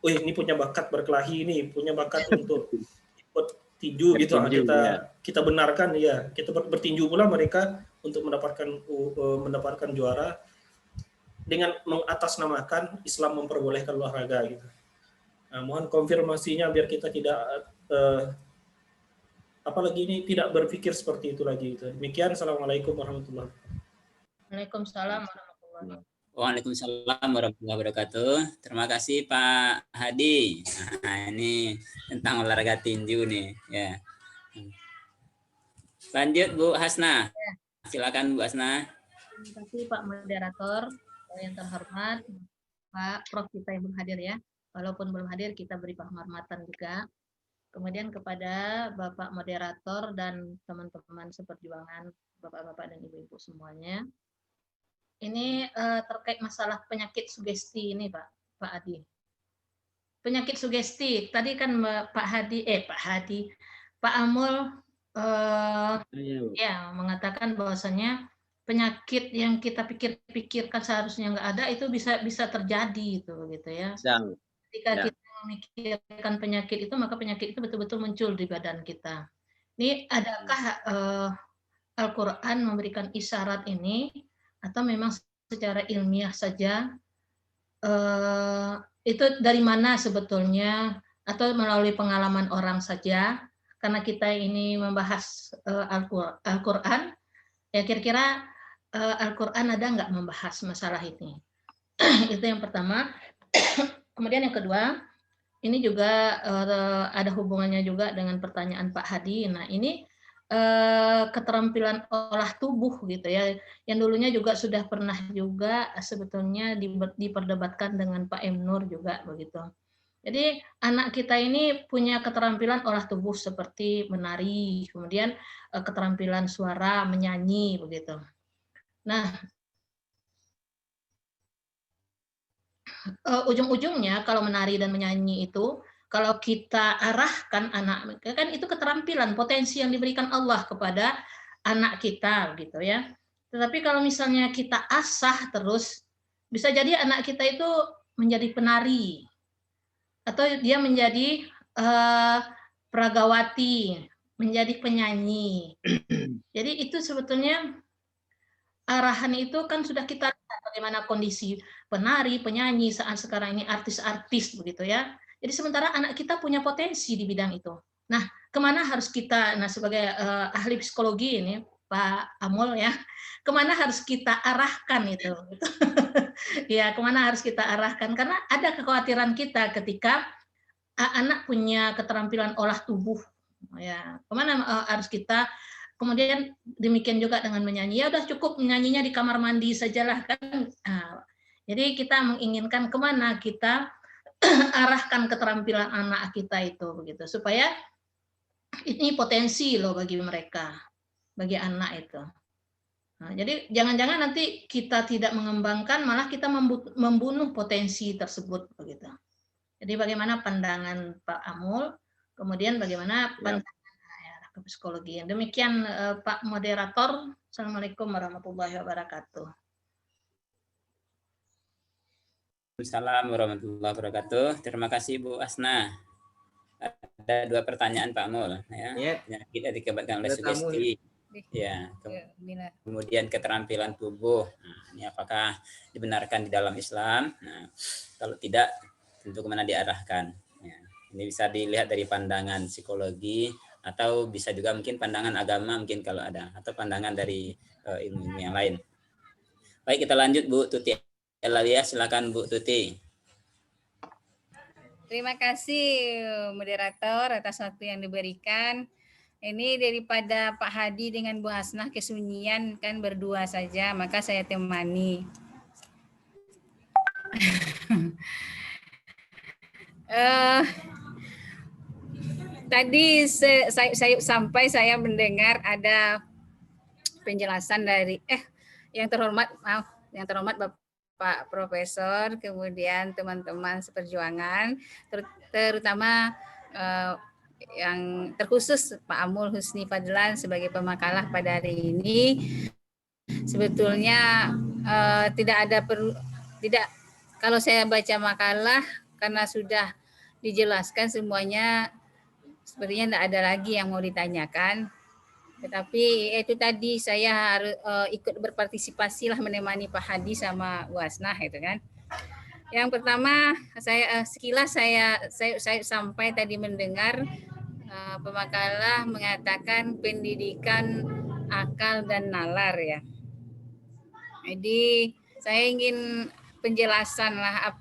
ini punya bakat berkelahi, ini punya bakat untuk ikut tinju gitu, kita benarkan ya, kita bertinju pula mereka untuk mendapatkan juara dengan mengatasnamakan Islam memperbolehkan olahraga gitu. Nah, mohon konfirmasinya biar kita tidak apalagi ini tidak berpikir seperti itu lagi gitu. Demikian, assalamualaikum warahmatullahi wabarakatuh. Waalaikumsalam warahmatullahi wabarakatuh. Waalaikumsalam warahmatullahi wabarakatuh. Terima kasih Pak Hadi. Nah, ini tentang olahraga tinju nih ya. Lanjut Bu Hasna. Silakan Bu Hasna. Terima kasih Pak Moderator yang terhormat, Pak Prof kita yang belum hadir ya. Walaupun belum hadir kita beri penghormatan juga. Kemudian kepada Bapak Moderator dan teman-teman seperjuangan, Bapak-bapak dan Ibu-ibu semuanya. Ini terkait masalah penyakit sugesti ini Pak Adi. Penyakit sugesti, tadi kan Pak Amul ya mengatakan bahwasanya penyakit yang kita pikirkan seharusnya nggak ada itu bisa terjadi gitu ya. Ketika kita memikirkan penyakit itu, maka penyakit itu betul-betul muncul di badan kita. Ini adakah Al-Quran memberikan isyarat ini atau memang secara ilmiah saja, itu dari mana sebetulnya, atau melalui pengalaman orang saja, karena kita ini membahas Al-Quran, ya kira-kira Al-Quran ada nggak membahas masalah ini? Itu yang pertama. Kemudian yang kedua, ini juga ada hubungannya juga dengan pertanyaan Pak Hadi. Nah ini keterampilan olah tubuh gitu ya, yang dulunya juga sudah pernah juga sebetulnya diperdebatkan dengan Pak M. Nur juga begitu. Jadi anak kita ini punya keterampilan olah tubuh seperti menari, kemudian keterampilan suara, menyanyi begitu. Nah, ujung-ujungnya kalau menari dan menyanyi itu, kalau kita arahkan anak, kan itu keterampilan, potensi yang diberikan Allah kepada anak kita gitu ya. Tetapi kalau misalnya kita asah terus, bisa jadi anak kita itu menjadi penari, atau dia menjadi pragawati, menjadi penyanyi. Jadi itu sebetulnya arahan itu kan sudah kita lihat bagaimana kondisi penari, penyanyi saat sekarang ini, artis-artis begitu ya. Jadi sementara anak kita punya potensi di bidang itu. Nah, kemana harus kita, nah sebagai ahli psikologi ini, Pak Amul ya, kemana harus kita arahkan itu? Ya, kemana harus kita arahkan? Karena ada kekhawatiran kita ketika anak punya keterampilan olah tubuh, ya kemana harus kita. Kemudian demikian juga dengan menyanyi, ya udah cukup menyanyinya di kamar mandi sajalah kan. Nah, jadi kita menginginkan kemana kita arahkan keterampilan anak kita itu begitu, supaya ini potensi loh bagi mereka, bagi anak itu. Nah, jadi jangan-jangan nanti kita tidak mengembangkan, malah kita membunuh potensi tersebut begitu. Jadi bagaimana pandangan Pak Amul, kemudian bagaimana pandangan ke psikologi. Demikian Pak Moderator. Assalamualaikum warahmatullahi wabarakatuh. Assalamualaikum warahmatullahi wabarakatuh. Terima kasih Bu Asna. Ada 2 pertanyaan Pak Amul ya. Penyakit yang dikabarkan oleh sugesti. Ya. Kemudian keterampilan tubuh. Nah, ini apakah dibenarkan di dalam Islam? Nah, kalau tidak, tentu kemana diarahkan? Ya. Ini bisa dilihat dari pandangan psikologi, atau bisa juga mungkin pandangan agama mungkin kalau ada, atau pandangan dari ilmu yang lain. Baik, kita lanjut Bu Tuti Elawiyah, silakan Bu Tuti. Terima kasih moderator atas waktu yang diberikan. Ini daripada Pak Hadi dengan Bu Hasnah kesunyian kan berdua saja, maka saya temani. Tadi saya mendengar ada penjelasan dari yang terhormat Bapak Profesor, kemudian teman-teman seperjuangan, terutama yang terkhusus Pak Amul Husni Fadlan sebagai pemakalah pada hari ini. Sebetulnya kalau saya baca makalah, karena sudah dijelaskan semuanya, sepertinya tidak ada lagi yang mau ditanyakan. Tetapi itu tadi saya harus ikut berpartisipasi lah, menemani Pak Hadi sama Bu Hasnah itu kan. Yang pertama sekilas saya sampai tadi mendengar pemakalah mengatakan pendidikan akal dan nalar ya. Jadi saya ingin penjelasan lah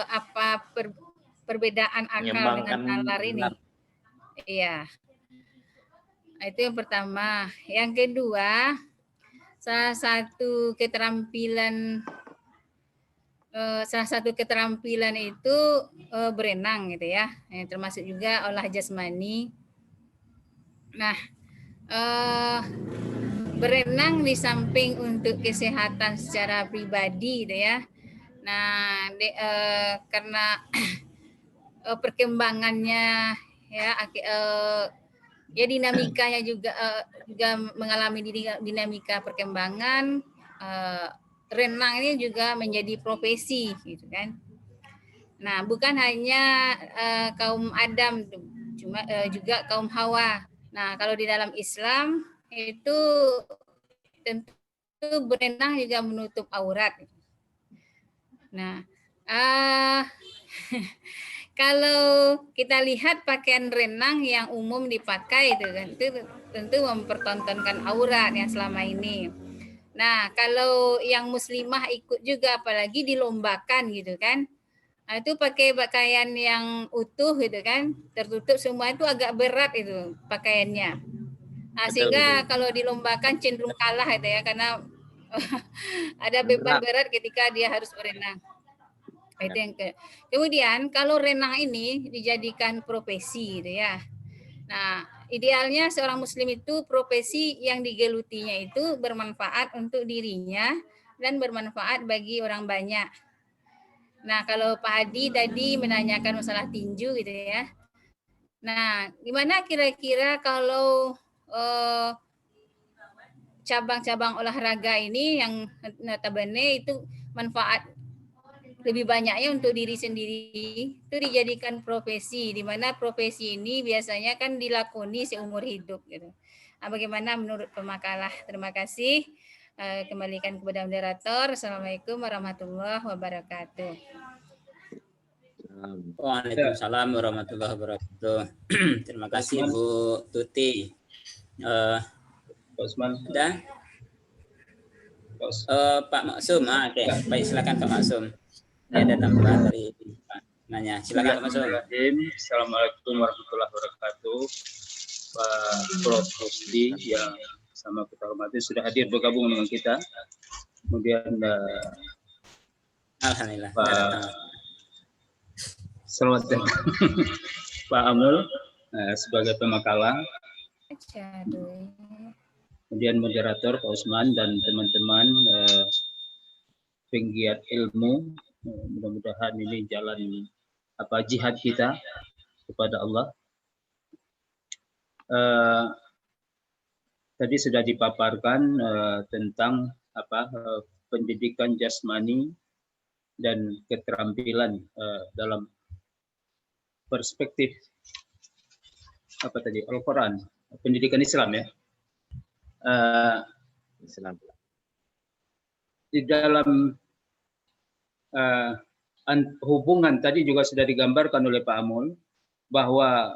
apa perbedaan akal dengan nalar ini. Iya. Itu yang pertama. Yang kedua, salah satu keterampilan itu berenang gitu ya, termasuk juga olah jasmani. Nah, berenang di samping untuk kesehatan secara pribadi gitu ya. Nah, karena perkembangannya ya dinamikanya juga mengalami dinamika perkembangan, renang ini juga menjadi profesi gitu kan. Nah, bukan hanya kaum Adam, cuma juga kaum Hawa. Nah, kalau di dalam Islam itu tentu berenang juga menutup aurat. Nah, kalau kita lihat pakaian renang yang umum dipakai itu kan, itu tentu mempertontonkan aurat yang selama ini. Nah, kalau yang muslimah ikut juga, apalagi dilombakan gitu kan, nah, itu pakai pakaian yang utuh gitu kan, tertutup semua, itu agak berat itu pakaiannya. Nah, sehingga kalau dilombakan cenderung kalah itu ya, karena ada beban berat ketika dia harus berenang. Itu yang kemudian kalau renang ini dijadikan profesi gitu ya. Nah, idealnya seorang muslim itu profesi yang digelutinya itu bermanfaat untuk dirinya dan bermanfaat bagi orang banyak. Nah, kalau Pak Hadi tadi menanyakan masalah tinju gitu ya. Nah, gimana kira-kira kalau cabang-cabang olahraga ini yang notabene itu manfaat lebih banyaknya untuk diri sendiri, itu dijadikan profesi, di mana profesi ini biasanya kan dilakoni seumur hidup gitu. Nah, bagaimana menurut pemakalah? Terima kasih. Kembalikan kepada moderator. Assalamualaikum warahmatullahi wabarakatuh. Waalaikumsalam warahmatullahi wabarakatuh. Terima kasih Bu Tuti. Pak Usman. Dan Pak Maksum, oke. Baik, silakan Pak Maksum. Ada tambahan dari Pak nanya. Silakan Pak Maksum. Assalamualaikum warahmatullahi wabarakatuh. Pak Prof. Rusdi yang sama kita hormati sudah hadir bergabung dengan kita. Kemudian Alhamdulillah. Selamat datang Pak Amul sebagai pemakalah. Kemudian moderator Pak Usman dan teman-teman penggiat ilmu, mudah-mudahan ini jalan jihad kita kepada Allah. Tadi sudah dipaparkan tentang pendidikan jasmani dan keterampilan dalam perspektif Al-Quran, pendidikan Islam ya. Islam. Di dalam hubungan tadi juga sudah digambarkan oleh Pak Amul bahwa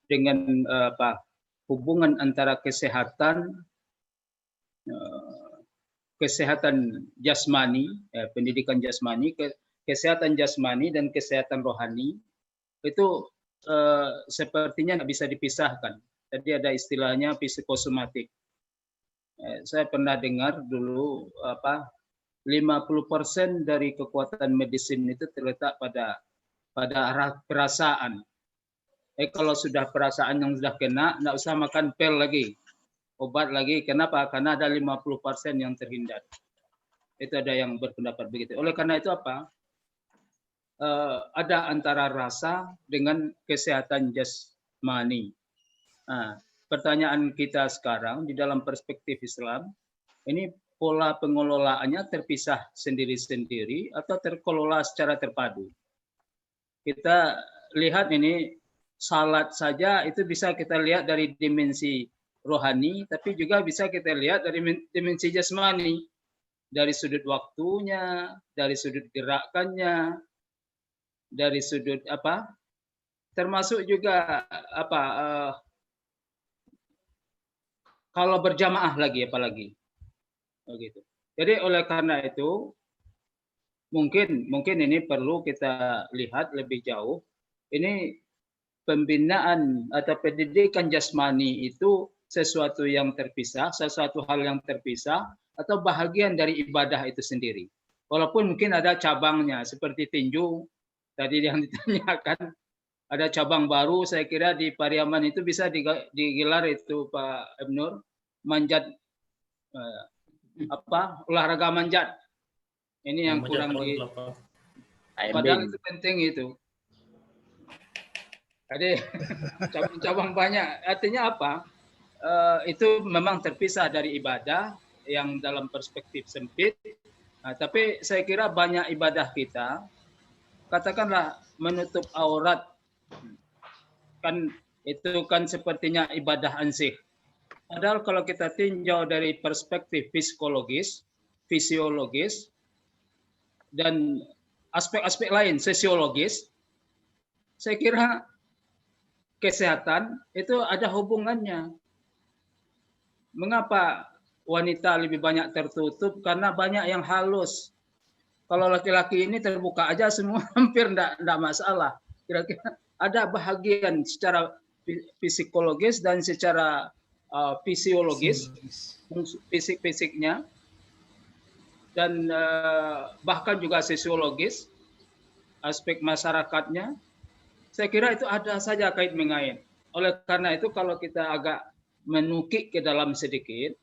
dengan hubungan antara kesehatan jasmani, pendidikan jasmani, kesehatan jasmani dan kesehatan rohani itu sepertinya nggak bisa dipisahkan. Tadi ada istilahnya psikosomatik. Saya pernah dengar dulu 50% dari kekuatan medisin itu terletak pada perasaan. Kalau sudah perasaan yang sudah kena, nggak usah makan pil lagi, obat lagi. Kenapa? Karena ada 50% yang terhindar. Itu ada yang berpendapat begitu. Oleh karena itu ada antara rasa dengan kesehatan jasmani. Nah, pertanyaan kita sekarang di dalam perspektif Islam, ini pola pengelolaannya terpisah sendiri-sendiri atau terkelola secara terpadu. Kita lihat ini salat saja itu bisa kita lihat dari dimensi rohani, tapi juga bisa kita lihat dari dimensi jasmani, dari sudut waktunya, dari sudut gerakannya, dari sudut termasuk juga kalau berjamaah lagi apalagi begitu. Jadi oleh karena itu mungkin ini perlu kita lihat lebih jauh. Ini pembinaan atau pendidikan jasmani itu sesuatu yang terpisah, sesuatu hal yang terpisah atau bahagian dari ibadah itu sendiri. Walaupun mungkin ada cabangnya seperti tinju tadi yang ditanyakan, ada cabang baru, saya kira di Pariaman itu bisa digelar itu Pak Ibnur, manjat olahraga manjat. Ini yang kurang di padahal itu penting itu. Jadi cabang-cabang banyak. Artinya apa? Itu memang terpisah dari ibadah yang dalam perspektif sempit. Nah, tapi saya kira banyak ibadah kita, katakanlah menutup aurat, kan itu kan sepertinya ibadah ansih. Padahal kalau kita tinjau dari perspektif psikologis, fisiologis, dan aspek-aspek lain sosiologis, saya kira kesehatan itu ada hubungannya. Mengapa wanita lebih banyak tertutup? Karena banyak yang halus. Kalau laki-laki ini terbuka aja semua hampir enggak masalah. Kira-kira ada bahagian secara psikologis dan secara fisiologis, fisik-fisiknya, dan bahkan juga sosiologis, aspek masyarakatnya. Saya kira itu ada saja kait mengait. Oleh karena itu kalau kita agak menukik ke dalam sedikit,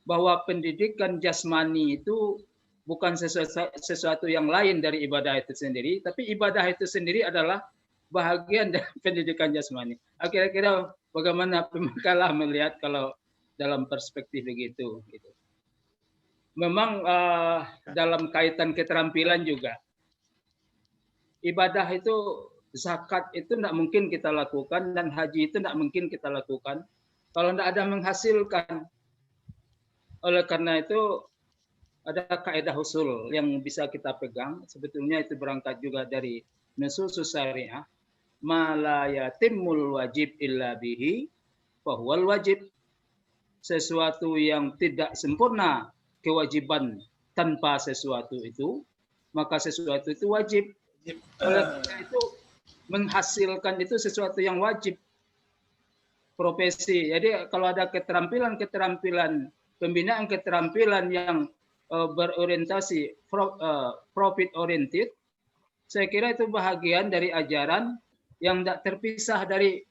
bahwa pendidikan jasmani itu bukan sesuatu yang lain dari ibadah itu sendiri, tapi ibadah itu sendiri adalah bahagian dari pendidikan jasmani. Kira-kira bagaimana pemakalah melihat kalau dalam perspektif begitu? Gitu. Memang dalam kaitan keterampilan juga, ibadah itu, zakat itu tidak mungkin kita lakukan, dan haji itu tidak mungkin kita lakukan kalau tidak ada menghasilkan. Oleh karena itu ada kaidah usul yang bisa kita pegang. Sebetulnya itu berangkat juga dari nusus syariah. Ma la yatimul wajib illa bihi fahuwal wajib. Sesuatu yang tidak sempurna kewajiban tanpa sesuatu itu, maka sesuatu itu wajib. Oleh karena itu menghasilkan itu sesuatu yang wajib. Profesi. Jadi kalau ada keterampilan pembinaan keterampilan yang berorientasi profit oriented, saya kira itu bahagian dari ajaran yang tidak terpisah dari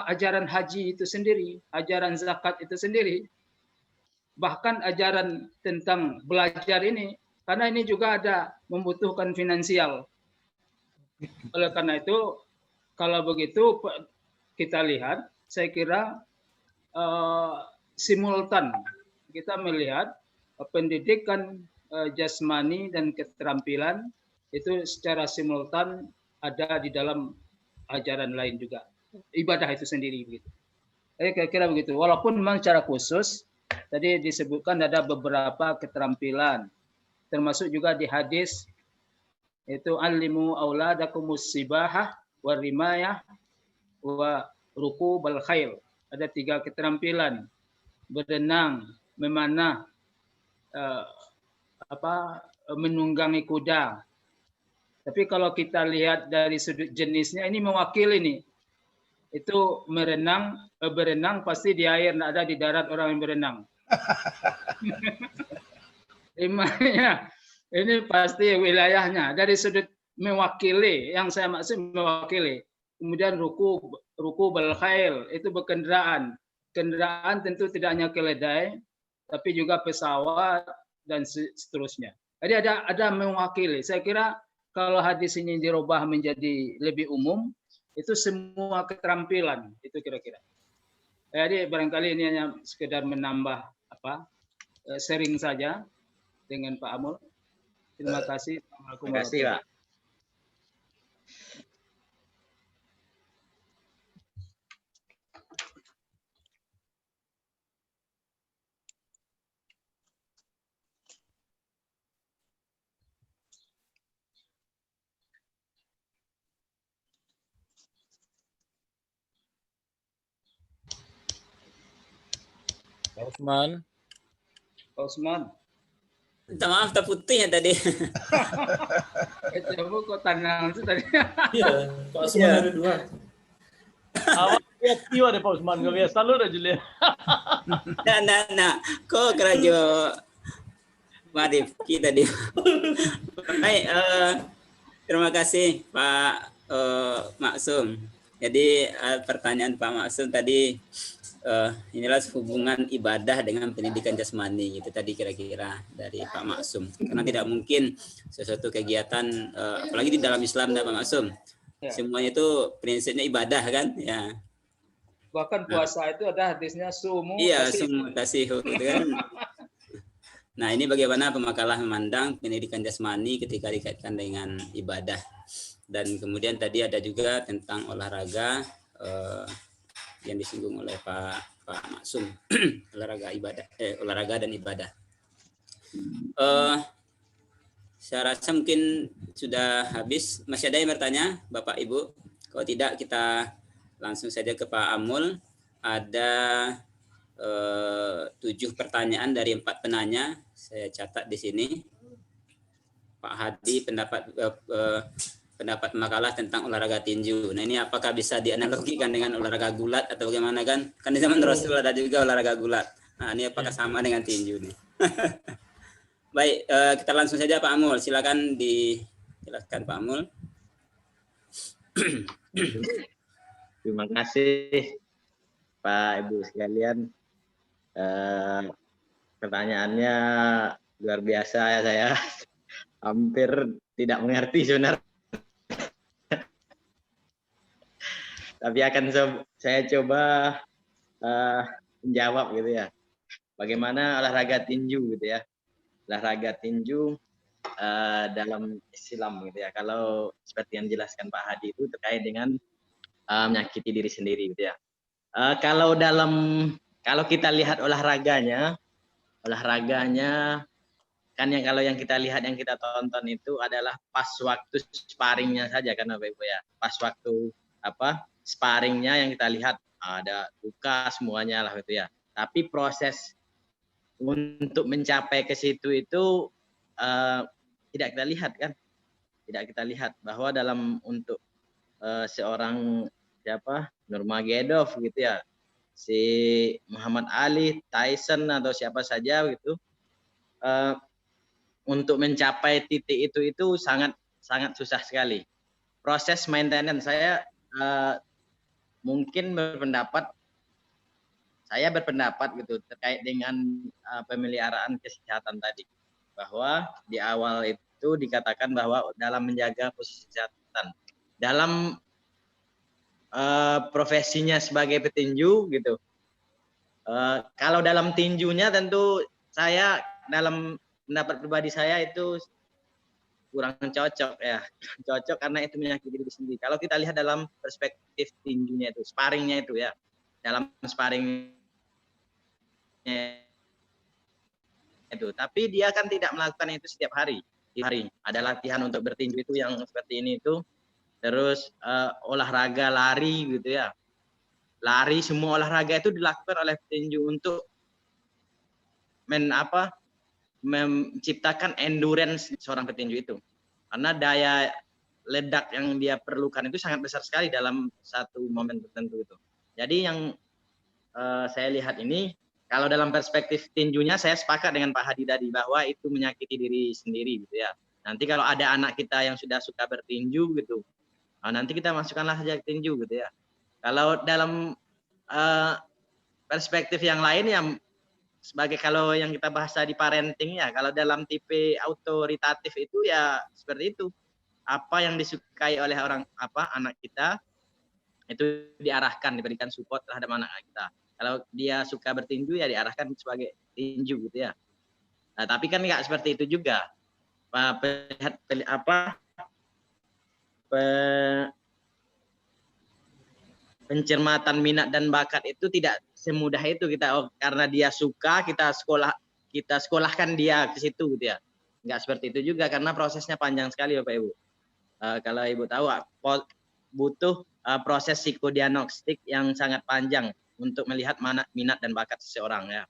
ajaran haji itu sendiri, ajaran zakat itu sendiri, bahkan ajaran tentang belajar ini, karena ini juga ada membutuhkan finansial. Oleh karena itu, kalau begitu kita lihat, saya kira simultan kita melihat pendidikan jasmani dan keterampilan itu secara simultan ada di dalam ajaran lain juga, ibadah itu sendiri begitu. Kira-kira begitu. Walaupun memang secara khusus tadi disebutkan ada beberapa keterampilan, termasuk juga di hadis itu alimu auladakumus sibahah wa rimayah wa rukubal khail. Ada 3 keterampilan: berenang, memanah, menunggangi kuda. Tapi kalau kita lihat dari sudut jenisnya, ini mewakili nih. Itu berenang pasti di air, tidak ada di darat orang yang berenang. Ini pasti wilayahnya. Dari sudut mewakili, yang saya maksud mewakili. Kemudian ruku bal khail, itu berkendaraan. Kendaraan tentu tidak hanya keledai, tapi juga pesawat dan seterusnya. Jadi ada mewakili. Saya kira kalau hadis ini dirubah menjadi lebih umum, itu semua keterampilan, itu kira-kira. Jadi barangkali ini hanya sekedar menambah sharing saja dengan Pak Amul. Terima kasih. Terima kasih, Pak. Pak Usman. Pak Usman. Minta maaf, tak putih ya tadi. Coba kok tanang itu tadi. Iya, Pak Usman ada 2. Awak lihat tiwa deh Pak Usman, gak biasa selalu dah Julia. Nah. Kok kerajo Marif kita tadi. Baik, terima kasih Pak Maksum. Jadi pertanyaan Pak Maksum tadi, inilah hubungan ibadah dengan pendidikan jasmani, itu tadi kira-kira dari Pak Maksum. Karena tidak mungkin sesuatu kegiatan, apalagi di dalam Islam, Pak Maksum, semuanya itu prinsipnya ibadah kan, ya. Bahkan puasa itu ada hadisnya sumu. Iya, sumu tasihu, gitu kan. Nah, ini bagaimana pemakalah memandang pendidikan jasmani ketika dikaitkan dengan ibadah. Dan kemudian tadi ada juga tentang olahraga yang disinggung oleh Pak Pak Maksum. Olahraga dan ibadah. Saya rasa mungkin sudah habis. Masih ada yang bertanya, Bapak Ibu? Kalau tidak, kita langsung saja ke Pak Amul. Ada 7 pertanyaan dari 4 penanya. Saya catat di sini. Pak Hadi pendapat makalah tentang olahraga tinju. Nah, ini apakah bisa dianalogikan dengan olahraga gulat atau bagaimana kan? Kan di zaman Rasul ada juga olahraga gulat. Nah, ini apakah sama dengan tinju nih? Baik, kita langsung saja Pak Amul. Silakan dijelaskan Pak Amul. Terima kasih Pak Ibu sekalian. Pertanyaannya luar biasa ya, saya hampir tidak mengerti sebenarnya. Tapi akan saya coba menjawab gitu ya. Bagaimana olahraga tinju gitu ya. Olahraga tinju dalam Islam gitu ya. Kalau seperti yang dijelaskan Pak Hadi itu terkait dengan menyakiti diri sendiri gitu ya. Kalau kita lihat olahraganya kan kalau yang kita lihat, yang kita tonton itu adalah pas waktu sparringnya saja kan Bapak Ibu ya. Pas waktu sparringnya yang kita lihat ada luka semuanya lah gitu ya. Tapi proses untuk mencapai ke situ itu tidak kita lihat kan. Tidak kita lihat bahwa untuk seorang Nurmagomedov gitu ya, si Muhammad Ali, Tyson atau siapa saja gitu, untuk mencapai titik itu sangat susah sekali. Proses maintenance saya mungkin saya berpendapat gitu terkait dengan pemeliharaan kesehatan tadi, bahwa di awal itu dikatakan bahwa dalam menjaga posisi kesehatan dalam profesinya sebagai petinju gitu. Kalau dalam tinjunya tentu saya dalam pendapat pribadi saya itu kurang cocok ya. Cocok karena itu menyakiti diri sendiri. Kalau kita lihat dalam perspektif tinjunya itu, sparringnya itu ya. Dalam sparring itu, tapi dia kan tidak melakukan itu setiap hari. Ada latihan untuk bertinju itu yang seperti ini itu, terus olahraga lari gitu ya, semua olahraga itu dilakukan oleh petinju untuk menciptakan endurance seorang petinju itu, karena daya ledak yang dia perlukan itu sangat besar sekali dalam satu momen tertentu itu. Jadi yang saya lihat ini, kalau dalam perspektif tinjunya saya sepakat dengan Pak Hadi tadi bahwa itu menyakiti diri sendiri gitu ya. Nanti kalau ada anak kita yang sudah suka bertinju gitu, nanti kita masukkanlah saja tinju gitu ya. Kalau dalam perspektif yang lain yang sebagai kalau yang kita bahas di parenting ya, kalau dalam tipe autoritatif itu ya seperti itu. Apa yang disukai oleh anak kita itu diarahkan, diberikan support terhadap anak kita. Kalau dia suka bertinju ya diarahkan sebagai tinju gitu ya. Nah, tapi kan nggak seperti itu juga. Pencermatan minat dan bakat itu tidak semudah itu kita karena dia suka kita sekolahkan dia ke situ gitu ya. Nggak seperti itu juga karena prosesnya panjang sekali Bapak Ibu. Kalau Ibu tahu butuh proses psikodiagnostik yang sangat panjang untuk melihat minat dan bakat seseorang ya,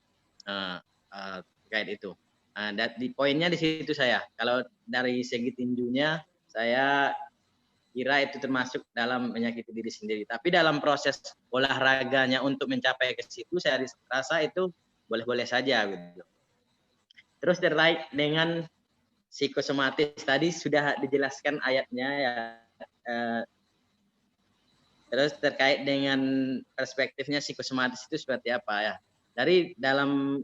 terkait itu. Di poinnya di situ saya. Kalau dari segi tinjunya saya kira itu termasuk dalam menyakiti diri sendiri. Tapi dalam proses olahraganya untuk mencapai ke situ saya rasa itu boleh-boleh saja gitu. Terus terkait dengan psikosomatis tadi sudah dijelaskan ayatnya ya. Terus terkait dengan perspektifnya psikosomatis itu seperti apa ya? Dari dalam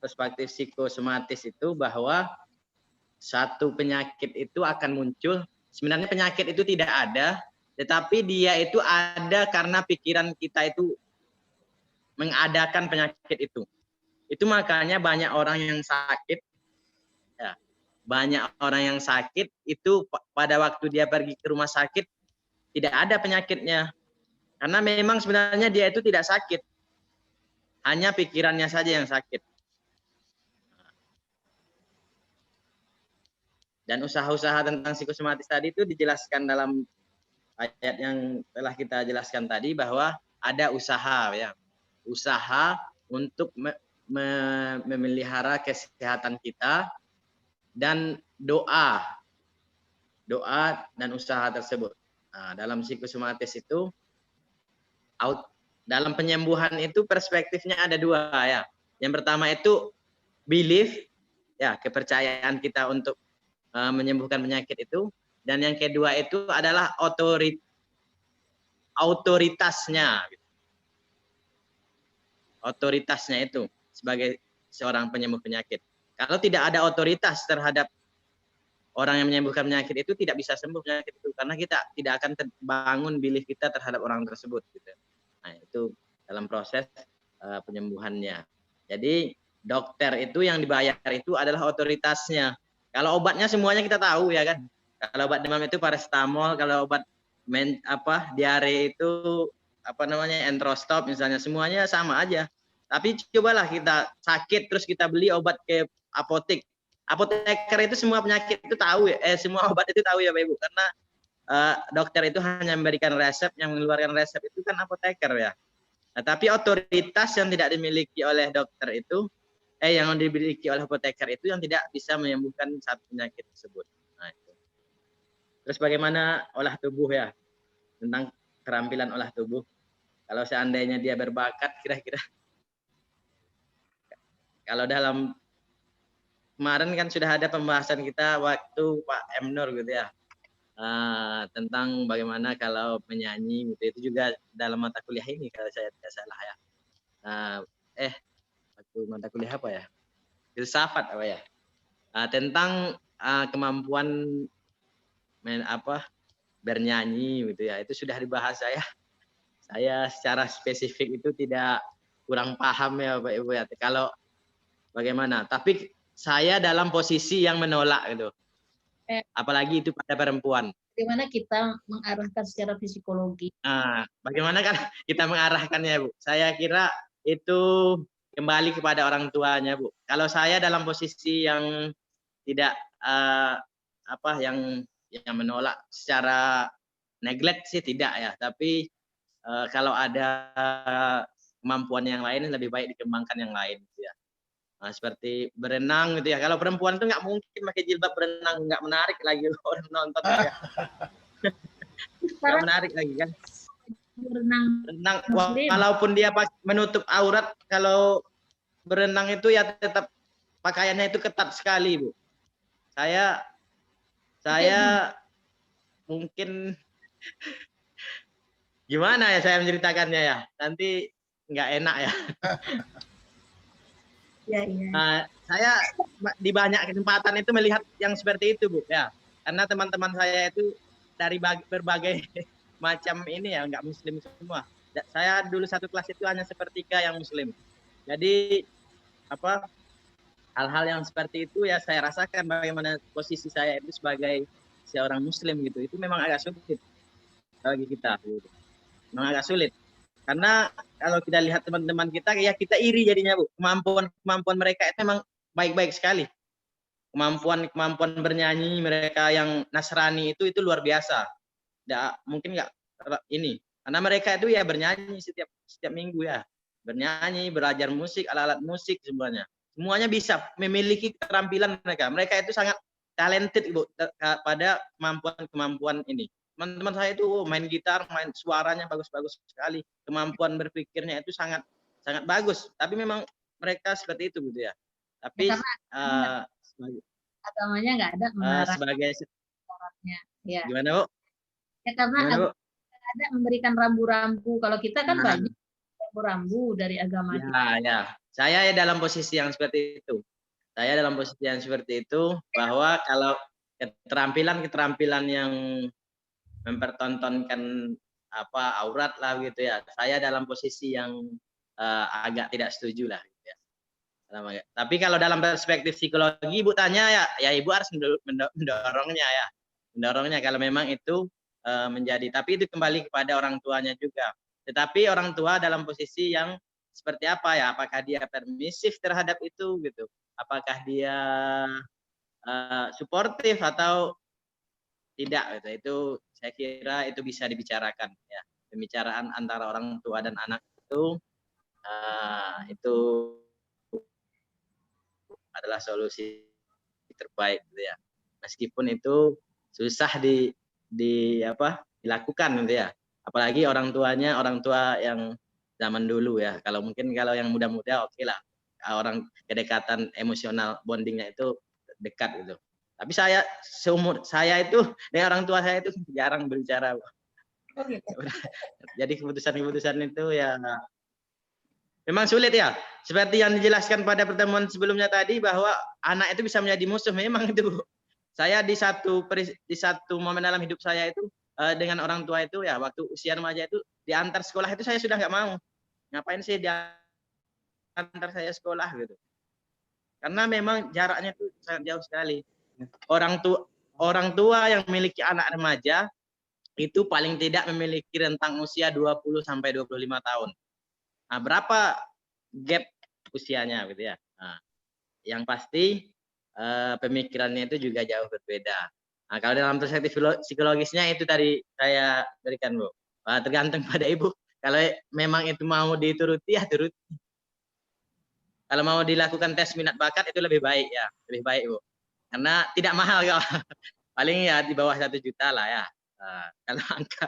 perspektif psikosomatis itu bahwa satu penyakit itu akan muncul. Sebenarnya penyakit itu tidak ada, tetapi dia itu ada karena pikiran kita itu mengadakan penyakit itu. Itu makanya banyak orang yang sakit, ya, banyak orang yang sakit itu pada waktu dia pergi ke rumah sakit tidak ada penyakitnya, karena memang sebenarnya dia itu tidak sakit, hanya pikirannya saja yang sakit. Dan usaha-usaha tentang psikosomatis tadi itu dijelaskan dalam ayat yang telah kita jelaskan tadi, bahwa ada usaha ya, usaha untuk memelihara kesehatan kita, dan doa dan usaha tersebut. Nah, dalam psikosomatis itu, dalam penyembuhan itu perspektifnya ada dua ya. Yang pertama itu belief ya, kepercayaan kita untuk menyembuhkan penyakit itu, dan yang kedua itu adalah otoritasnya itu sebagai seorang penyembuh penyakit. Kalau tidak ada otoritas terhadap orang yang menyembuhkan penyakit itu, tidak bisa sembuh penyakit itu, karena kita tidak akan terbangun belief kita terhadap orang tersebut gitu. Nah, itu dalam proses penyembuhannya. Jadi dokter itu yang dibayar itu adalah otoritasnya. Kalau obatnya semuanya kita tahu ya kan. Kalau obat demam itu paracetamol, kalau obat diare itu Entrostop misalnya, semuanya sama aja. Tapi cobalah kita sakit terus kita beli obat ke apotek. Apoteker itu semua penyakit itu tahu ya, semua obat itu tahu ya Bapak Ibu, karena dokter itu hanya memberikan resep, yang mengeluarkan resep itu kan apoteker ya. Nah, tapi otoritas yang tidak dimiliki oleh dokter itu, yang dimiliki oleh apoteker itu yang tidak bisa menyembuhkan satu penyakit tersebut. Nah, itu. Terus bagaimana olah tubuh ya, tentang keterampilan olah tubuh. Kalau seandainya dia berbakat, kira-kira kalau dalam kemarin kan sudah ada pembahasan kita waktu Pak M. Nur gitu ya, tentang bagaimana kalau menyanyi gitu, itu juga dalam mata kuliah ini kalau saya tidak salah ya. Waktu mata kuliah apa ya? Filsafat apa ya? Tentang kemampuan bernyanyi gitu ya, itu sudah dibahas saya. Saya secara spesifik itu kurang paham ya Bapak Ibu ya. Kalau bagaimana? Tapi saya dalam posisi yang menolak gitu. Apalagi itu pada perempuan. Bagaimana kita mengarahkan secara psikologi? Bagaimana kan kita mengarahkannya, Bu? Saya kira itu kembali kepada orang tuanya, Bu. Kalau saya dalam posisi yang tidak yang menolak secara neglect sih tidak ya. Tapi kalau ada kemampuan yang lain lebih baik dikembangkan yang lain gitu ya. Nah, seperti berenang gitu ya. Kalau perempuan itu nggak mungkin pakai jilbab berenang, nggak menarik lagi orang nonton ya. Nggak menarik lagi kan. Berenang walaupun dia menutup aurat, kalau berenang itu ya tetap pakaiannya itu ketat sekali, Bu. Saya mungkin gimana ya saya menceritakannya ya, nanti nggak enak ya. Nah, saya di banyak kesempatan itu melihat yang seperti itu, Bu ya, karena teman-teman saya itu dari berbagai macam ini ya, nggak muslim semua. Saya dulu satu kelas itu hanya sepertiga yang muslim. Jadi hal-hal yang seperti itu ya saya rasakan bagaimana posisi saya itu sebagai seorang muslim gitu. Itu memang agak sulit bagi kita gitu. Memang agak sulit. Karena kalau kita lihat teman-teman kita, ya kita iri jadinya, Bu. Kemampuan mereka itu memang baik-baik sekali. Kemampuan bernyanyi mereka yang Nasrani itu luar biasa. Mungkin nggak ini. Karena mereka itu ya bernyanyi setiap minggu ya. Bernyanyi, belajar musik, alat-alat musik semuanya. Semuanya bisa memiliki keterampilan mereka. Mereka itu sangat talented, Bu, pada kemampuan ini. Teman-teman saya itu main gitar, main suaranya bagus-bagus sekali. Kemampuan berpikirnya itu sangat sangat bagus. Tapi memang mereka seperti itu gitu ya. Tapi agamanya nggak ada mengarahkan sebagai syaratnya. Ya. Gimana, Bu? Ya karena ada memberikan rambu-rambu. Kalau kita kan banyak rambu-rambu dari agama kita. Ya. Saya dalam posisi yang seperti itu. Bahwa kalau keterampilan yang mempertontonkan aurat lah gitu ya, saya dalam posisi yang agak tidak setuju lah gitu ya. Tapi kalau dalam perspektif psikologi Ibu tanya ya Ibu harus mendorongnya kalau memang itu menjadi, tapi itu kembali kepada orang tuanya juga. Tetapi orang tua dalam posisi yang seperti apa ya? Apakah dia permisif terhadap itu gitu? Apakah dia suportif atau tidak gitu? Itu saya kira itu bisa dibicarakan ya. Pembicaraan antara orang tua dan anak itu adalah solusi terbaik gitu ya. Meskipun itu susah dilakukan gitu ya. Apalagi orang tua yang zaman dulu ya. Kalau yang muda-muda oke lah. Orang kedekatan emosional bondingnya itu dekat gitu. Tapi seumur saya itu dengan orang tua saya itu jarang berbicara. Jadi keputusan-keputusan itu ya memang sulit ya. Seperti yang dijelaskan pada pertemuan sebelumnya tadi bahwa anak itu bisa menjadi musuh. Memang itu. Saya di satu momen dalam hidup saya itu dengan orang tua itu ya waktu usia remaja itu diantar sekolah itu saya sudah nggak mau. Ngapain sih diantar saya sekolah gitu. Karena memang jaraknya itu sangat jauh sekali. Orang tua yang memiliki anak remaja itu paling tidak memiliki rentang usia 20 sampai 25 tahun. Nah, berapa gap usianya gitu ya. Nah, yang pasti pemikirannya itu juga jauh berbeda. Nah, kalau dalam perspektif psikologisnya itu tadi saya berikan, Bu. Tergantung pada ibu. Kalau memang itu mau dituruti ya turuti. Kalau mau dilakukan tes minat bakat itu lebih baik ya, lebih baik, Bu. Karena tidak mahal kok. Paling ya di bawah 1 juta lah ya. Kalau angka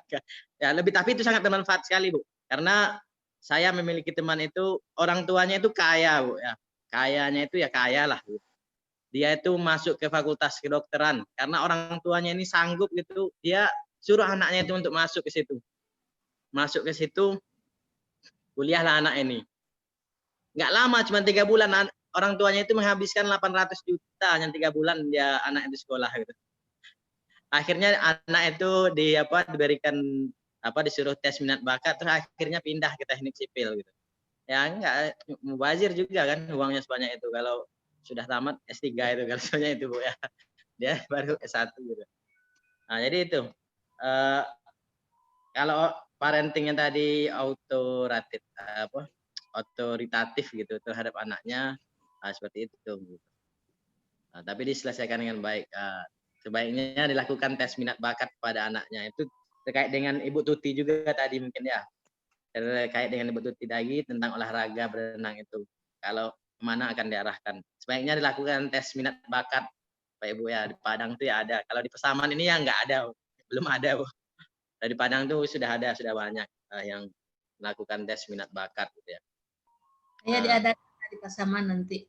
ya lebih, tapi itu sangat bermanfaat sekali, Bu. Karena saya memiliki teman itu orang tuanya itu kaya, Bu ya. Kayanya itu ya kaya lah, Bu. Dia itu masuk ke fakultas kedokteran karena orang tuanya ini sanggup gitu, dia suruh anaknya itu untuk masuk ke situ. Masuk ke situ, kuliahlah anak ini. Nggak lama, cuma 3 bulan, orang tuanya itu menghabiskan 800 juta hanya 3 bulan dia anak itu sekolah gitu. Akhirnya anak itu disuruh tes minat bakat, terus akhirnya pindah ke teknik sipil gitu. Ya enggak mubazir juga kan uangnya sebanyak itu kalau sudah tamat S3 itu kalau soalnya itu, Bu ya. Dia baru S1 gitu. Nah, jadi itu. Kalau parentingnya tadi otoritatif gitu terhadap anaknya, seperti itu. Gitu. Nah, tapi diselesaikan dengan baik. Sebaiknya dilakukan tes minat bakat pada anaknya. Itu terkait dengan Ibu Tuti juga tadi mungkin ya. Terkait dengan Ibu Tuti tadi tentang olahraga berenang itu. Kalau mana akan diarahkan. Sebaiknya dilakukan tes minat bakat, Pak Ibu ya. Di Padang itu ya ada. Kalau di Pasaman ini ya nggak ada, belum ada, Bu. Di Padang itu sudah banyak yang melakukan tes minat bakat gitu ya. Ya diadakan di Pasaman nanti.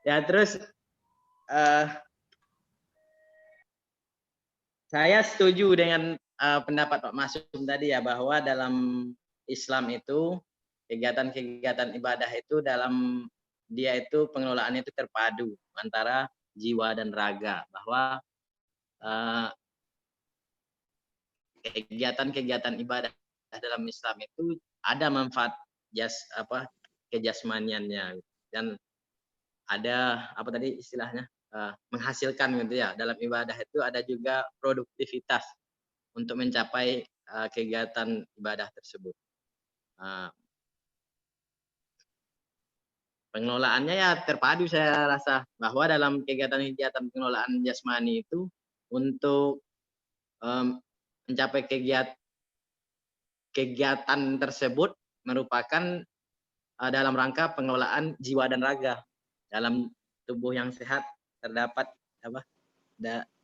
Ya terus saya setuju dengan pendapat Pak Masum tadi ya bahwa dalam Islam itu kegiatan-kegiatan ibadah itu dia itu pengelolaannya itu terpadu antara jiwa dan raga, bahwa kegiatan-kegiatan ibadah dalam Islam itu ada manfaat kejasmaniannya dan ada istilahnya menghasilkan gitu ya. Dalam ibadah itu ada juga produktivitas untuk mencapai kegiatan ibadah tersebut. Pengelolaannya ya terpadu, saya rasa bahwa dalam kegiatan-kegiatan pengelolaan jasmani itu untuk mencapai kegiatan tersebut merupakan dalam rangka pengelolaan jiwa dan raga. Dalam tubuh yang sehat terdapat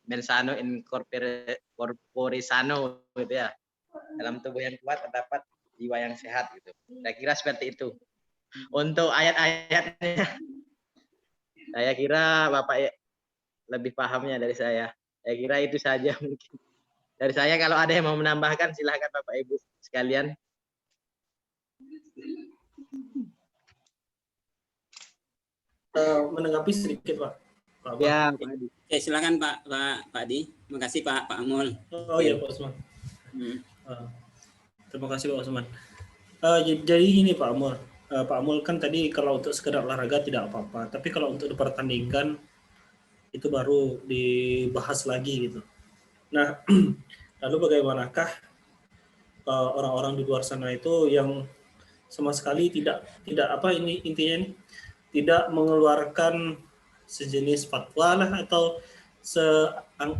mensano in corpore sano gitu ya. Dalam tubuh yang kuat terdapat jiwa yang sehat gitu. Saya kira seperti itu. Untuk ayat-ayatnya, saya kira Bapak lebih pahamnya dari saya. Saya kira itu saja mungkin. Dari saya, kalau ada yang mau menambahkan silahkan Bapak Ibu sekalian. Menanggapi sedikit Pak. Ya, Oke, silakan Pak Di. Terima kasih Pak Amul. Oh iya Pak Usman. Terima kasih Pak Usman. Jadi gini Pak Amul. Pak Amul kan tadi kalau untuk sekedar olahraga tidak apa-apa, tapi kalau untuk dipertandingkan itu baru dibahas lagi gitu. Nah, lalu bagaimanakah orang-orang di luar sana itu yang sama sekali tidak apa ini intinya ini, tidak mengeluarkan sejenis fatwa lah atau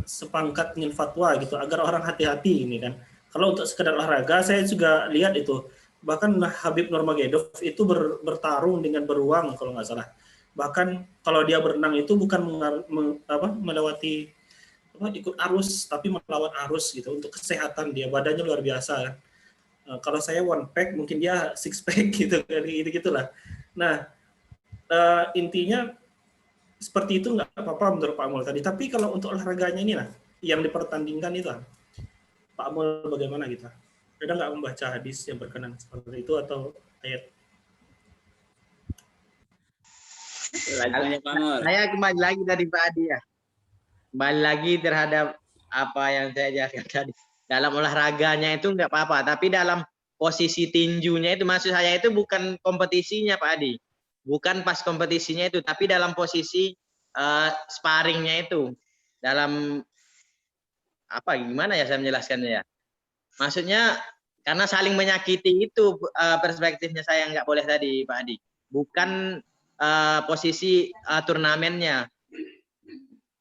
sepangkat dengan fatwa gitu, agar orang hati-hati ini kan. Kalau untuk sekedar olahraga, saya juga lihat itu, bahkan Habib Nurmagomedov itu bertarung dengan beruang kalau nggak salah. Bahkan kalau dia berenang itu bukan melewati ikut arus, tapi melawan arus gitu, untuk kesehatan dia, badannya luar biasa kan. Kalau saya one pack, mungkin dia six pack gitu, gitulah. Nah, intinya seperti itu nggak apa-apa menurut Pak Amul tadi. Tapi kalau untuk olahraganya ini lah, yang dipertandingkan itu, Pak Amul bagaimana gitu? Ada nggak membaca hadis yang berkenan seperti itu atau ayat? Saya kembali lagi dari Pak Adi ya. Kembali lagi terhadap apa yang saya jelaskan tadi. Dalam olahraganya itu nggak apa-apa, tapi dalam posisi tinjunya itu, maksud saya itu bukan kompetisinya Pak Adi. Bukan pas kompetisinya itu, tapi dalam posisi sparringnya itu. Dalam apa, gimana ya saya menjelaskannya ya. Maksudnya karena saling menyakiti itu perspektifnya saya nggak boleh tadi Pak Adi. Bukan posisi turnamennya.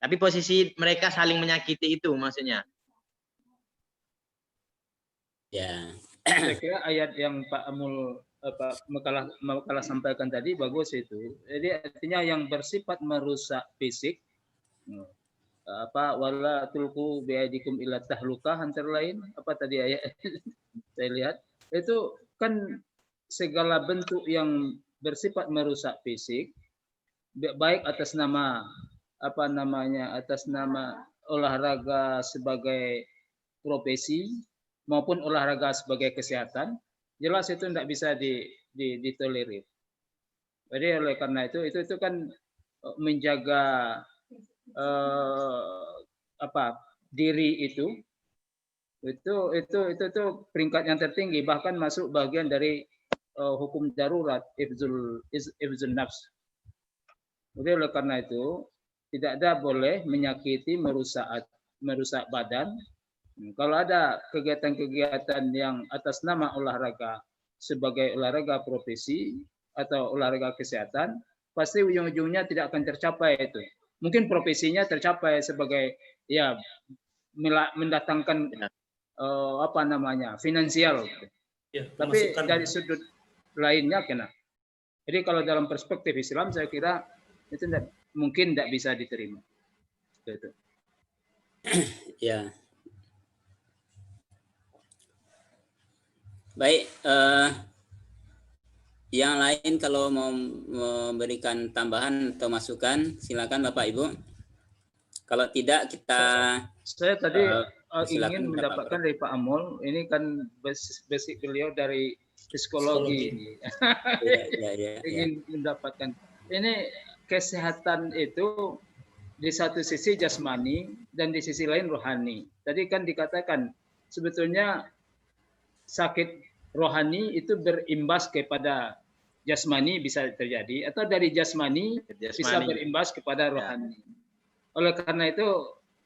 Tapi posisi mereka saling menyakiti itu maksudnya. Ya. Saya kira ayat yang Pak Amul Makalah sampaikan tadi bagus itu. Jadi artinya yang bersifat merusak fisik, wala tulqu biaidikum ila tahlukah, antara lain apa tadi ayat saya lihat itu kan segala bentuk yang bersifat merusak fisik, baik atas nama atas nama olahraga sebagai profesi maupun olahraga sebagai kesehatan, jelas itu tidak bisa ditolerir. Jadi oleh karena itu kan menjaga diri itu peringkat yang tertinggi, bahkan masuk bagian dari hukum darurat, ifzul nafs. Jadi oleh karena itu tidak ada boleh menyakiti, merusak badan. Kalau ada kegiatan-kegiatan yang atas nama olahraga sebagai olahraga profesi atau olahraga kesehatan, pasti ujung-ujungnya tidak akan tercapai itu. Mungkin profesinya tercapai sebagai ya mendatangkan finansial. Ya, tapi dari sudut lainnya kena. Jadi kalau dalam perspektif Islam saya kira itu mungkin tidak bisa diterima. Gitu. Ya. Baik, yang lain kalau mau memberikan tambahan atau masukan, silakan Bapak Ibu. Kalau tidak kita saya tadi ingin mendapatkan dari Pak Amul, ini kan basic beliau dari psikologi. Ingin mendapatkan ini kesehatan itu di satu sisi jasmani dan di sisi lain rohani. Tadi kan dikatakan sebetulnya sakit rohani itu berimbas kepada jasmani bisa terjadi, atau dari jasmani bisa berimbas kepada rohani. Oleh karena itu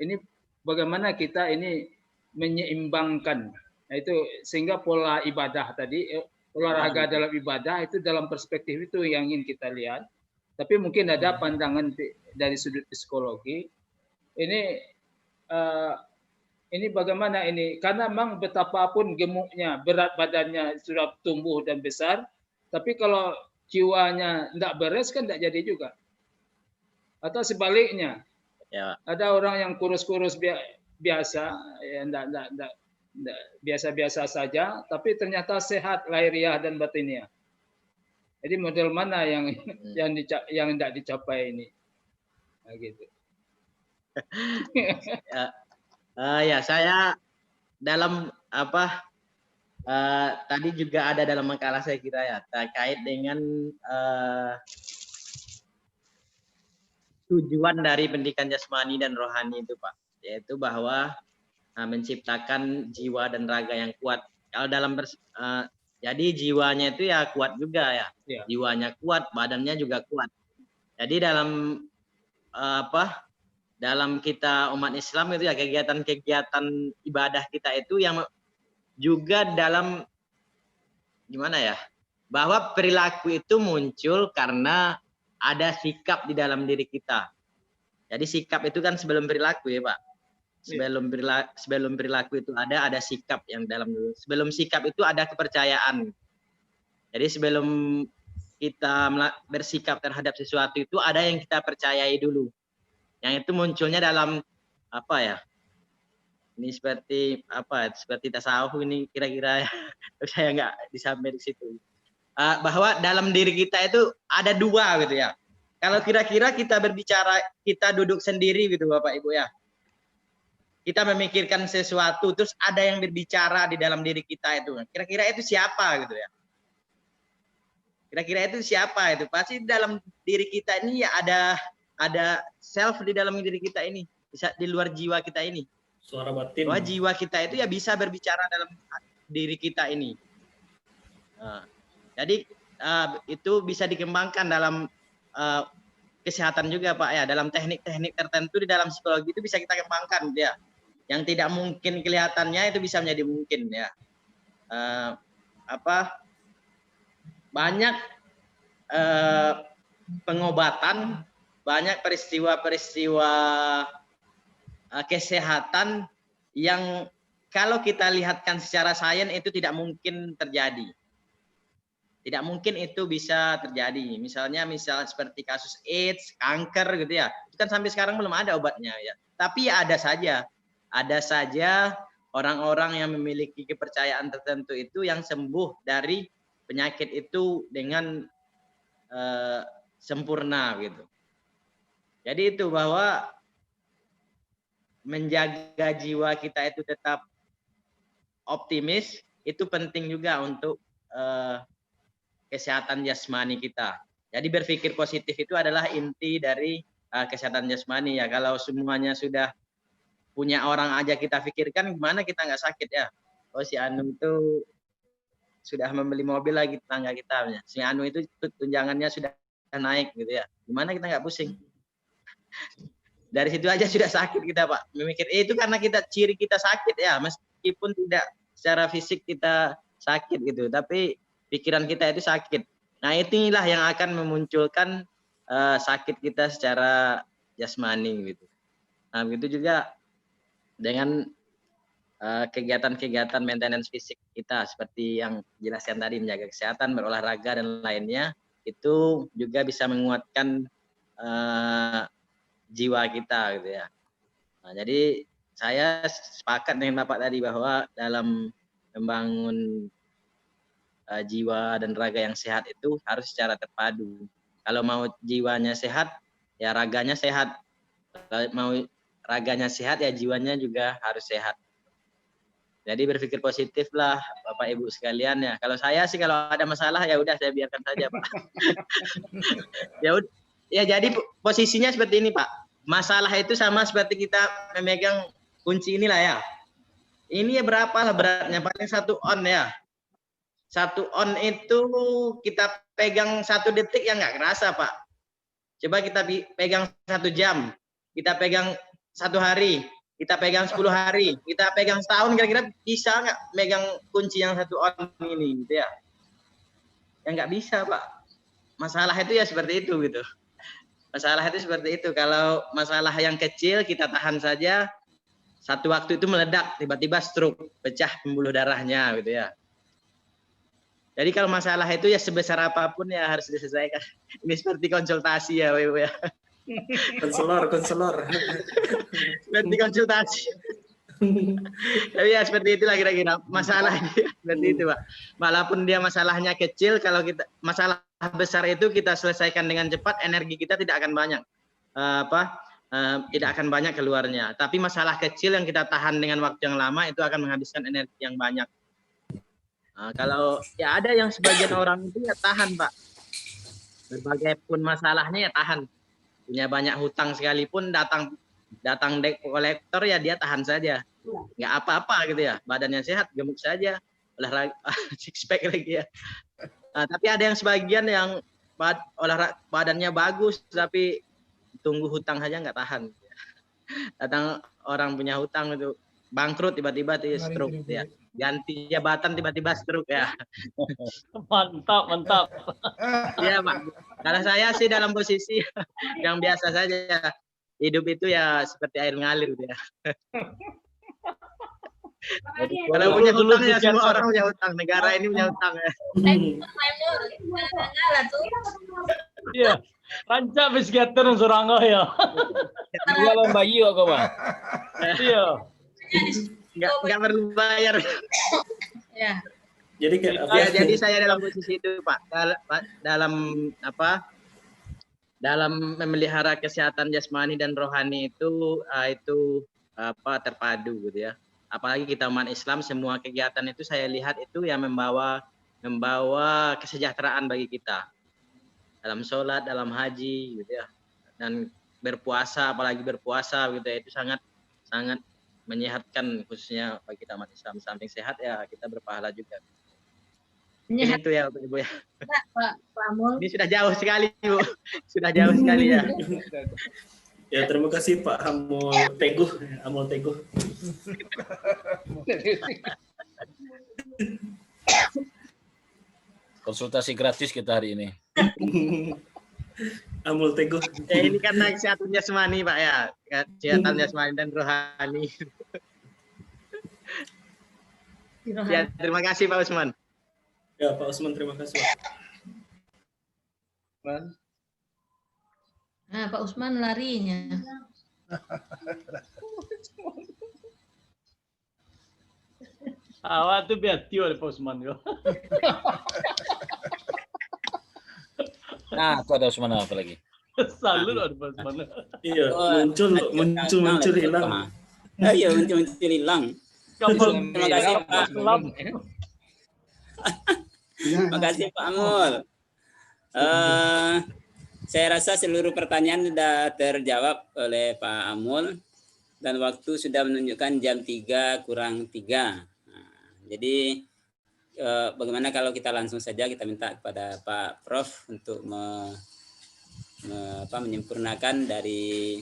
ini bagaimana kita ini menyeimbangkan, itu sehingga pola ibadah tadi, olahraga dalam ibadah itu dalam perspektif itu yang ingin kita lihat. Tapi mungkin ada pandangan dari sudut psikologi. Ini bagaimana ini? Karena memang betapapun gemuknya, berat badannya sudah tumbuh dan besar, tapi kalau jiwanya tidak beres kan tidak jadi juga. Atau sebaliknya, ya. Ada orang yang kurus-kurus biasa, ya, biasa-biasa saja, tapi ternyata sehat lahiriah dan batiniah. Jadi model mana yang tidak dicapai ini? Nah, gitu. Ya, saya dalam tadi juga ada dalam makalah saya kira ya, terkait dengan tujuan dari pendidikan jasmani dan rohani itu Pak, yaitu bahwa menciptakan jiwa dan raga yang kuat. Kalau dalam jadi jiwanya itu ya kuat juga ya. Jiwanya kuat, badannya juga kuat. Jadi dalam dalam kita umat Islam itu ya kegiatan-kegiatan ibadah kita itu yang juga dalam gimana ya, bahwa perilaku itu muncul karena ada sikap di dalam diri kita. Jadi sikap itu kan sebelum perilaku ya Pak. Sebelum perilaku itu ada sikap yang dalam dulu. Sebelum sikap itu ada kepercayaan. Jadi sebelum kita bersikap terhadap sesuatu itu ada yang kita percayai dulu. Yang itu munculnya dalam apa ya? Ini seperti apa? Seperti tasawuf ini kira-kira ya. Saya nggak disampai di situ. Bahwa dalam diri kita itu ada dua gitu ya. Kalau kira-kira kita berbicara, kita duduk sendiri gitu Bapak Ibu ya. Kita memikirkan sesuatu, terus ada yang berbicara di dalam diri kita itu. Kira-kira itu siapa gitu ya. Kira-kira itu siapa itu? Pasti dalam diri kita ini ya ada self di dalam diri kita ini. Bisa di luar jiwa kita ini. Suara batin. Bahwa jiwa kita itu ya bisa berbicara dalam diri kita ini. Jadi itu bisa dikembangkan dalam kesehatan juga Pak ya. Dalam teknik-teknik tertentu di dalam psikologi itu bisa kita kembangkan ya. Yang tidak mungkin kelihatannya itu bisa menjadi mungkin ya. Banyak pengobatan, banyak peristiwa-peristiwa kesehatan yang kalau kita lihatkan secara sains itu tidak mungkin terjadi. Tidak mungkin itu bisa terjadi. Misal seperti kasus AIDS, kanker gitu ya. Itu kan sampai sekarang belum ada obatnya ya. Tapi ya ada saja orang-orang yang memiliki kepercayaan tertentu itu yang sembuh dari penyakit itu dengan sempurna gitu. Jadi itu bahwa menjaga jiwa kita itu tetap optimis itu penting juga untuk kesehatan jasmani kita. Jadi berpikir positif itu adalah inti dari kesehatan jasmani ya. Kalau semuanya sudah punya orang aja kita pikirkan, gimana kita nggak sakit ya? Oh si Anu itu sudah membeli mobil lagi tetangga kita. Si Anu itu tunjangannya sudah naik gitu ya. Gimana kita nggak pusing? Dari situ aja sudah sakit kita Pak. Memikir itu karena ciri kita sakit ya. Meskipun tidak secara fisik kita sakit gitu. Tapi pikiran kita itu sakit. Nah inilah yang akan memunculkan sakit kita secara jasmani gitu. Nah begitu juga dengan kegiatan-kegiatan maintenance fisik kita seperti yang jelaskan tadi, menjaga kesehatan, berolahraga dan lainnya, itu juga bisa menguatkan jiwa kita gitu ya. Nah, jadi saya sepakat dengan Bapak tadi bahwa dalam membangun jiwa dan raga yang sehat itu harus secara terpadu. Kalau mau jiwanya sehat, ya raganya sehat. Kalau mau raganya sehat, ya jiwanya juga harus sehat. Jadi berpikir positif lah Bapak Ibu sekalian ya. Kalau saya sih kalau ada masalah ya udah saya biarkan saja Pak. Ya jadi posisinya seperti ini Pak. Masalah itu sama seperti kita memegang kunci inilah ya. Ini berapa lah beratnya? Paling 1 on ya. 1 on itu kita pegang 1 detik ya nggak kerasa Pak. Coba kita pegang 1 jam, kita pegang 1 hari, kita pegang 10 hari, kita pegang setahun, kira-kira bisa nggak megang kunci yang 1 on ini gitu ya? Ya nggak bisa Pak. Masalah itu ya seperti itu gitu. Masalah itu seperti itu. Kalau masalah yang kecil kita tahan saja, satu waktu itu meledak, tiba-tiba stroke, pecah pembuluh darahnya gitu ya. Jadi kalau masalah itu ya sebesar apapun ya harus diselesaikan. Ini seperti konsultasi ya, Ibu ya. Konselor. Seperti konsultasi. Tapi ya seperti itulah kira-kira masalahnya seperti itu, Pak. Walaupun dia masalahnya kecil, kalau kita masalah besar itu kita selesaikan dengan cepat, energi kita tidak akan banyak tidak akan banyak keluarnya. Tapi masalah kecil yang kita tahan dengan waktu yang lama itu akan menghabiskan energi yang banyak. Kalau ya ada yang sebagian orang itu ya tahan Pak, berbagai pun masalahnya ya tahan, punya banyak hutang sekalipun datang debt collector ya dia tahan saja, nggak apa-apa gitu ya, badannya sehat, gemuk saja, olahraga six pack lagi ya. Tapi ada yang sebagian yang olahraga badannya bagus tapi tunggu hutang saja nggak tahan, datang orang punya hutang itu bangkrut tiba-tiba stroke ya. ganti jabatan tiba-tiba stroke ya. Mantap, mantap. Iya Pak. Kalau saya sih dalam posisi yang biasa saja. Hidup itu ya seperti air mengalir gitu ya. Kalau punya hutang ya semua orang punya hutang. Negara ini punya hutang ya. Iya. Rancak psikiater Surangga ya. Jualan bayi kok Bang. Iya. Nggak perlu bayar. Ya. Jadi kayak Ya, jadi saya dalam posisi itu Pak. Dalam apa? Dalam memelihara kesehatan jasmani dan rohani itu apa terpadu gitu ya. Apalagi kita umat Islam, semua kegiatan itu saya lihat itu yang membawa kesejahteraan bagi kita. Dalam sholat, dalam haji gitu ya. Dan berpuasa, apalagi berpuasa gitu ya, itu sangat menyehatkan khususnya bagi kita umat Islam. Samping sehat ya kita berpahala juga. Ini itu ya Ibu ya. Pak Amul. Ini sudah jauh sekali Bu. Sudah jauh sekali ya. ya terima kasih Pak Amul Teguh. Konsultasi gratis kita hari ini. Amul Teguh. Ini karena kesehatan jasmani Pak ya. Kesehatan jasmani dan rohani. Ya, terima kasih Pak Usman. Ya Pak Usman, terima kasih. Nah, Pak Usman larinya. Awak tuh biar tio Pak Usman yo. Nah, itu ada Usman apa lagi? Selalu ada Pak Usman. Iya, muncul hilang. Iya, muncul hilang. Terima kasih Pak. Terima kasih Pak Amul. Saya rasa seluruh pertanyaan sudah terjawab oleh Pak Amul dan waktu sudah menunjukkan jam 3 kurang 3. Nah, jadi bagaimana kalau kita langsung saja kita minta kepada Pak Prof untuk menyempurnakan dari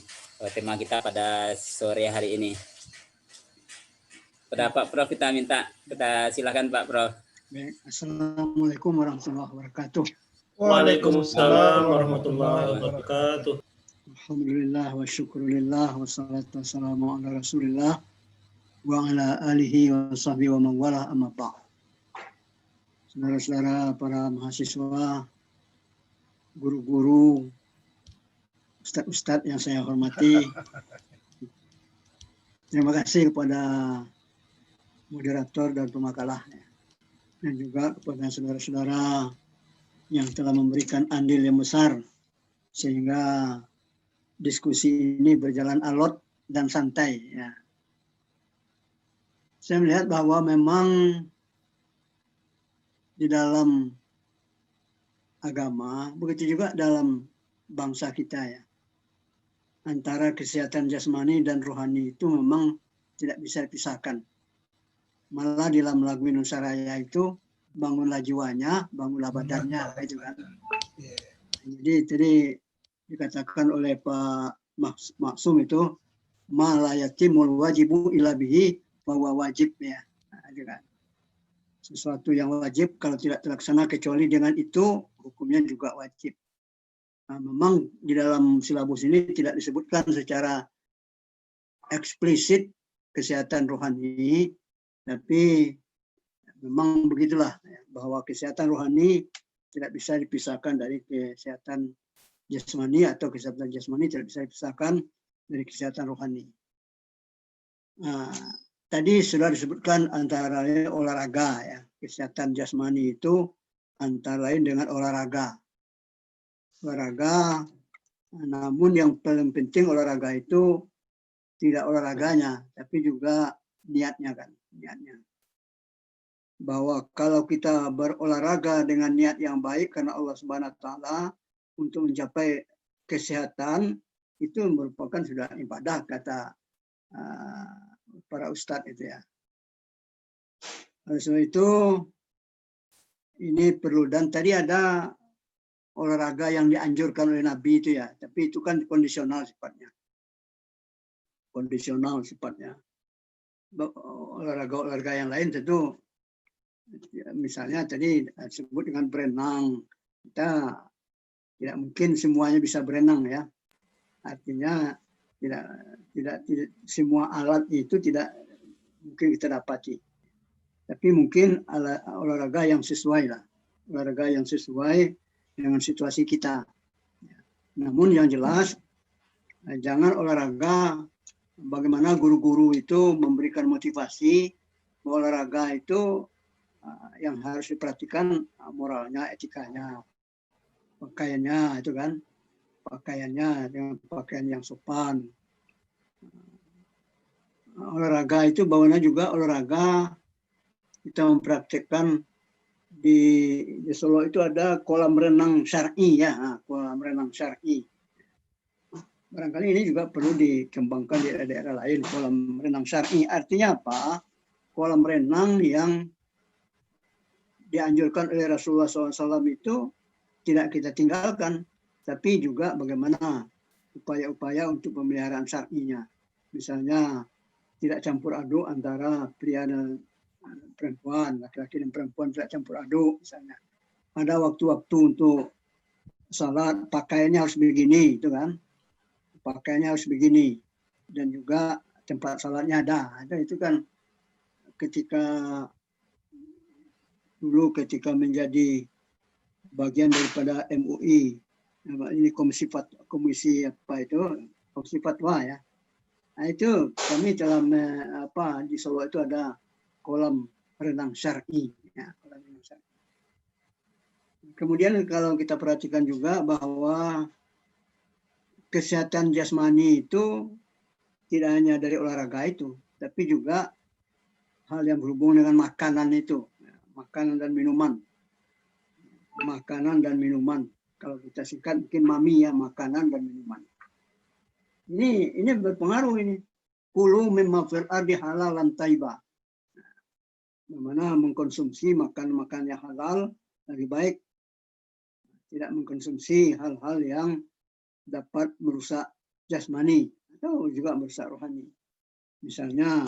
tema kita pada sore hari ini. Pada Pak Prof kita silakan Pak Prof. Assalamualaikum warahmatullahi wabarakatuh. Waalaikumsalam warahmatullahi wabarakatuh. Alhamdulillah wa syukurillah wa salatu wassalamu ala rasulillah wa ala alihi wa sahbihi wa mawala amma ba'd. Saudara-saudara para mahasiswa, guru-guru, ustadz-ustadz yang saya hormati, terima kasih kepada moderator dan pemakalah, dan juga kepada saudara-saudara yang telah memberikan andil yang besar sehingga diskusi ini berjalan alot dan santai. Ya. Saya melihat bahwa memang di dalam agama, begitu juga dalam bangsa kita ya, antara kesehatan jasmani dan rohani itu memang tidak bisa dipisahkan. Malah di dalam lagu Indonesia Raya itu bangunlah jiwanya, bangunlah badannya, itu kan. Jadi dikatakan oleh Pak Maksum itu malayatimul wajibu ila bihi bahwa wajib ya, itu kan. Sesuatu yang wajib kalau tidak terlaksana kecuali dengan itu hukumnya juga wajib. Nah, memang di dalam silabus ini tidak disebutkan secara eksplisit kesehatan rohani, tapi memang begitulah bahwa kesehatan rohani tidak bisa dipisahkan dari kesehatan jasmani atau kesehatan jasmani tidak bisa dipisahkan dari kesehatan rohani. Nah, tadi sudah disebutkan antara lain olahraga ya, kesehatan jasmani itu antara lain dengan olahraga. Namun yang paling penting olahraga itu tidak olahraganya, tapi juga niatnya kan, niatnya. Bahwa kalau kita berolahraga dengan niat yang baik karena Allah Subhanahu wa taala untuk mencapai kesehatan itu merupakan sudah ibadah kata para ustadz itu ya. Oleh sebab itu ini perlu, dan tadi ada olahraga yang dianjurkan oleh Nabi itu ya, tapi itu kan kondisional sifatnya. Kondisional sifatnya. olahraga yang lain tentu, misalnya tadi disebut dengan berenang, kita tidak mungkin semuanya bisa berenang ya. Artinya tidak semua alat itu tidak mungkin kita dapati. Tapi mungkin olahraga yang sesuai lah, olahraga yang sesuai dengan situasi kita. Namun yang jelas jangan olahraga bagaimana guru-guru itu memberikan motivasi bahwa olahraga itu yang harus diperhatikan moralnya, etikanya, pakaiannya itu kan, pakaiannya dengan pakaian yang sopan. Olahraga itu bagaimana juga olahraga kita mempraktekkan di Solo itu ada kolam renang syar'i ya, kolam renang syar'i. Barangkali ini juga perlu dikembangkan di daerah-daerah lain, kolam renang syar'i. Artinya apa? Kolam renang yang dianjurkan oleh Rasulullah SAW itu tidak kita tinggalkan, tapi juga bagaimana upaya-upaya untuk pemeliharaan syar'inya. Misalnya tidak campur aduk antara pria dan perempuan, laki-laki dan perempuan tidak campur aduk misalnya. Ada waktu-waktu untuk salat, pakaiannya harus begini, itu kan. Pakaiannya harus begini. Dan juga tempat salatnya ada itu kan ketika menjadi bagian daripada MUI, ini komisi fatwa ya. Nah, itu kami dalam di Solo itu ada kolam renang syar'i. Ya, kolam renang syar'i. Kemudian kalau kita perhatikan juga bahwa kesehatan jasmani itu tidak hanya dari olahraga itu, tapi juga hal yang berhubungan dengan makanan itu, makanan dan minuman. Makanan dan minuman. Kalau kita singkat mungkin MAMI ya, makanan dan minuman. Ini berpengaruh ini. Kulu mimma fil ardi halalan thayyiba. Bagaimana mengkonsumsi makan-makan yang halal lebih baik. Tidak mengkonsumsi hal-hal yang dapat merusak jasmani atau juga merusak rohani. Misalnya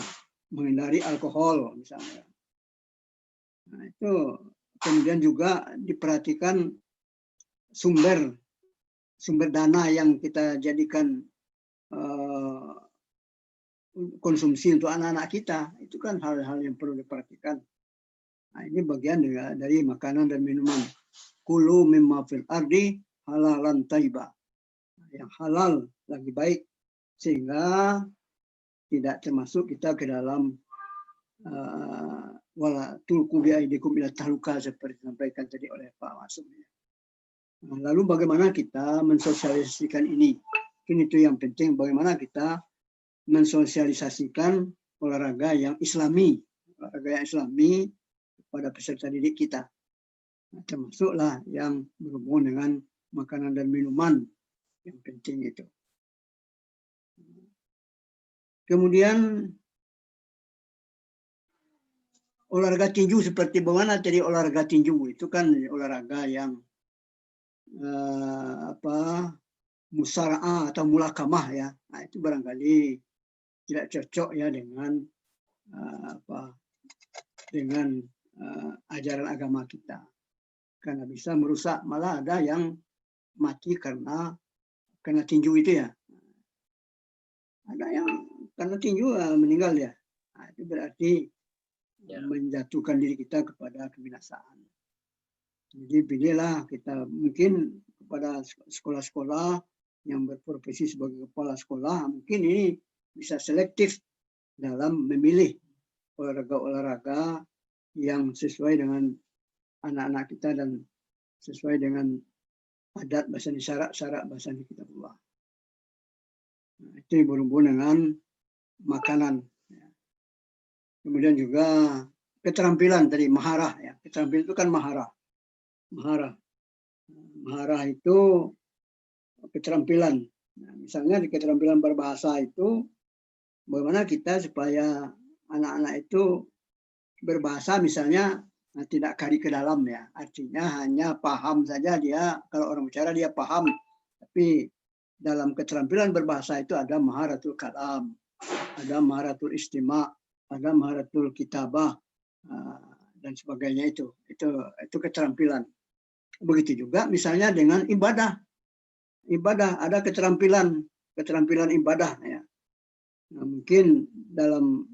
menghindari alkohol misalnya. Nah, itu kemudian juga diperhatikan sumber dana yang kita jadikan konsumsi untuk anak-anak kita, itu kan hal-hal yang perlu diperhatikan. Nah, ini bagian dari makanan dan minuman. Kulu mimma fil ardi halalan thayyiba. Yang halal lagi baik, sehingga tidak termasuk kita ke dalam wala tulqu bi aidikum ila tahluka seperti disampaikan tadi oleh Pak Masum. Lalu bagaimana kita mensosialisasikan ini? Ini itu yang penting, bagaimana kita mensosialisasikan olahraga yang islami kepada peserta didik kita. Nah, termasuklah yang berhubungan dengan makanan dan minuman yang penting itu. Kemudian olahraga tinju seperti bagaimana tadi olahraga tinju itu kan olahraga yang musara'ah atau mulakamah ya. Nah, itu barangkali tidak cocok ya dengan ajaran agama kita. Karena bisa merusak, malah ada yang mati karena tinju itu ya. Ada yang karena tinju meninggal ya. Nah, itu berarti menjatuhkan diri kita kepada kebinasaan. Jadi pilihlah kita mungkin kepada sekolah-sekolah yang berprofesi sebagai kepala sekolah, mungkin ini bisa selektif dalam memilih olahraga-olahraga yang sesuai dengan anak-anak kita dan sesuai dengan adat bahasa syarak bahasa kitabullah. Nah, itu berhubungan dengan makanan. Kemudian juga keterampilan tadi, maharah ya. Keterampilan itu kan maharah. Maharah itu keterampilan. Nah, misalnya di keterampilan berbahasa itu, bagaimana kita supaya anak-anak itu berbahasa misalnya tidak kari ke dalam ya. Artinya hanya paham saja dia, kalau orang bicara dia paham. Tapi dalam keterampilan berbahasa itu ada maharatul kalam, ada maharatul istima', ada maharatul kitabah dan sebagainya itu keterampilan. Begitu juga misalnya dengan ibadah ada keterampilan ibadah ya. Nah, mungkin dalam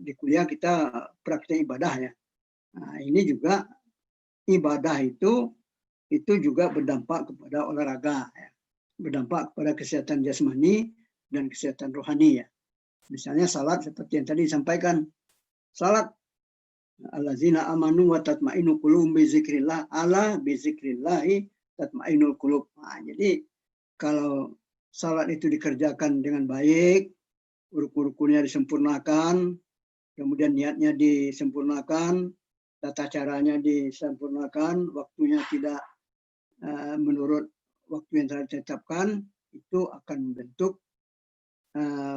di kuliah kita praktek ibadah ya. Nah, ini juga ibadah itu juga berdampak kepada olahraga ya. Berdampak kepada kesehatan jasmani dan kesehatan rohani ya. Misalnya salat seperti yang tadi disampaikan. Salat allazina amanu wa tatmainu qulubuhum bi zikrillah, ala bi zikrillahi tatmainul qulub. Nah, jadi kalau salat itu dikerjakan dengan baik, rukun-rukunnya disempurnakan, kemudian niatnya disempurnakan, tata caranya disempurnakan, waktunya tidak menurut waktu yang telah ditetapkan, itu akan membentuk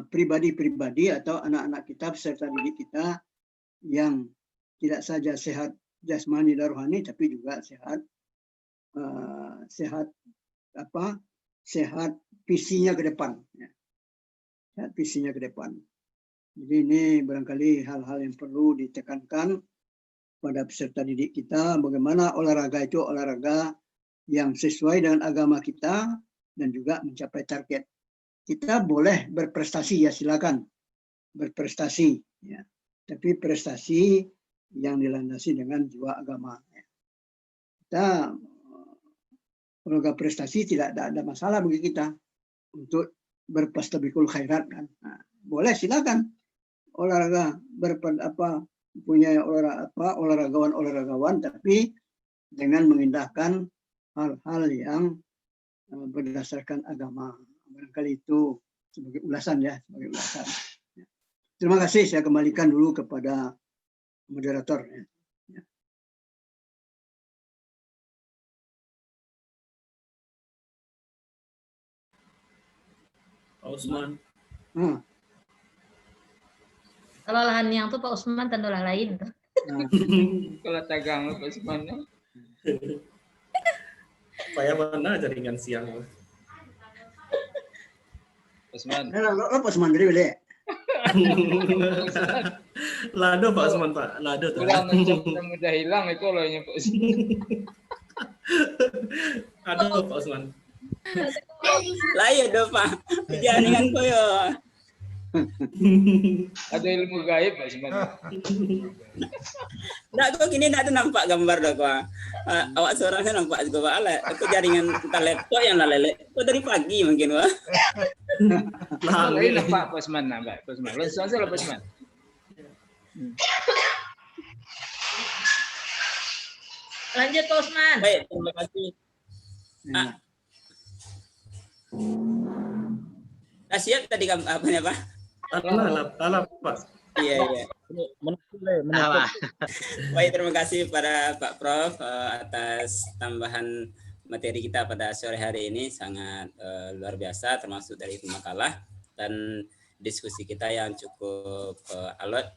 pribadi-pribadi atau anak-anak kita peserta didik kita yang tidak saja sehat jasmani dan rohani, tapi juga sehat visinya ke depan. Ya. Sehat visinya ke depan. Jadi ini barangkali hal-hal yang perlu ditekankan pada peserta didik kita, bagaimana olahraga itu olahraga yang sesuai dengan agama kita dan juga mencapai target. Kita boleh berprestasi ya, silakan berprestasi ya. Tapi prestasi yang dilandasi dengan jiwa agama. Kita olahraga prestasi tidak ada masalah bagi kita untuk berpastabikul khairat kan. Nah, boleh silakan olahraga punya olahragawan tapi dengan mengindahkan hal-hal yang berdasarkan agama. Barangkali itu sebagai ulasan ya, sebagai ulasan. Terima kasih, saya kembalikan dulu kepada moderator. Ya. Pak Usman. Kalau lahan yang tuh Pak Usman tentulah lain. Kalau tagang Pak Usman. Saya mana jaringan siang. Pak Usman. Pak Usman dulu boleh. Lado Pak Usman Pak, lado tuh. Mudah hilang itu olehnya Pak Usman. Aduh Pak Usman. Lah ya do Pak, jaringan koyo. Ada ilmu gaib Pak Usman. Nggak kok gini nggak nampak gambar dong Pak. Awak suaranya nampak juga Pak. Itu jaringan laptop yang lalele. Itu dari pagi mungkin Pak. Lain nampak Pak Usman nampak. Pak Usman. Langsung saja Pak Usman. Lanjut Pak Usman. Baik, terima kasih. Siap tadi apanya Pak? Alap Pak. Iya. Baik, terima kasih pada Pak Prof atas tambahan materi kita pada sore hari ini, sangat luar biasa, termasuk dari makalah dan diskusi kita yang cukup alot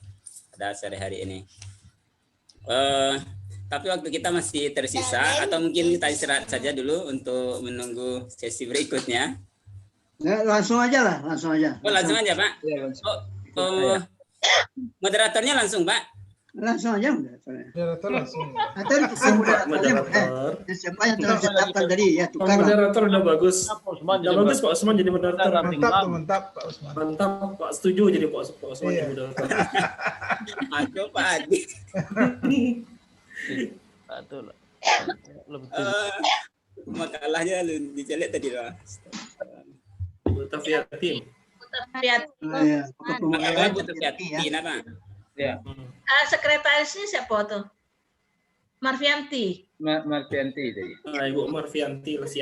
pada sore hari ini. Tapi waktu kita masih tersisa, atau mungkin kita istirahat saja dulu untuk menunggu sesi berikutnya. Ya, langsung aja. Oh, langsung aja Pak. Ya, langsung. Moderatornya langsung Pak. Langsung aja moderatornya. Moderator langsung. Atau Moderator. Siapa yang telah ditetapkan tadi ya, tukar. Moderator udah bagus. Udah bagus Pak Usman jadi moderator. Mantap Pak Usman. Mantap Pak, setuju jadi Pak Usman jadi moderator. Aku Pak Adi. Betul. Makalahnya dijelek tadi Pak. Mutafiatin. Ya, Ya. Sekretarisnya siapa tuh? Marfianti. Marfianti tadi. Ibu Marfianti lah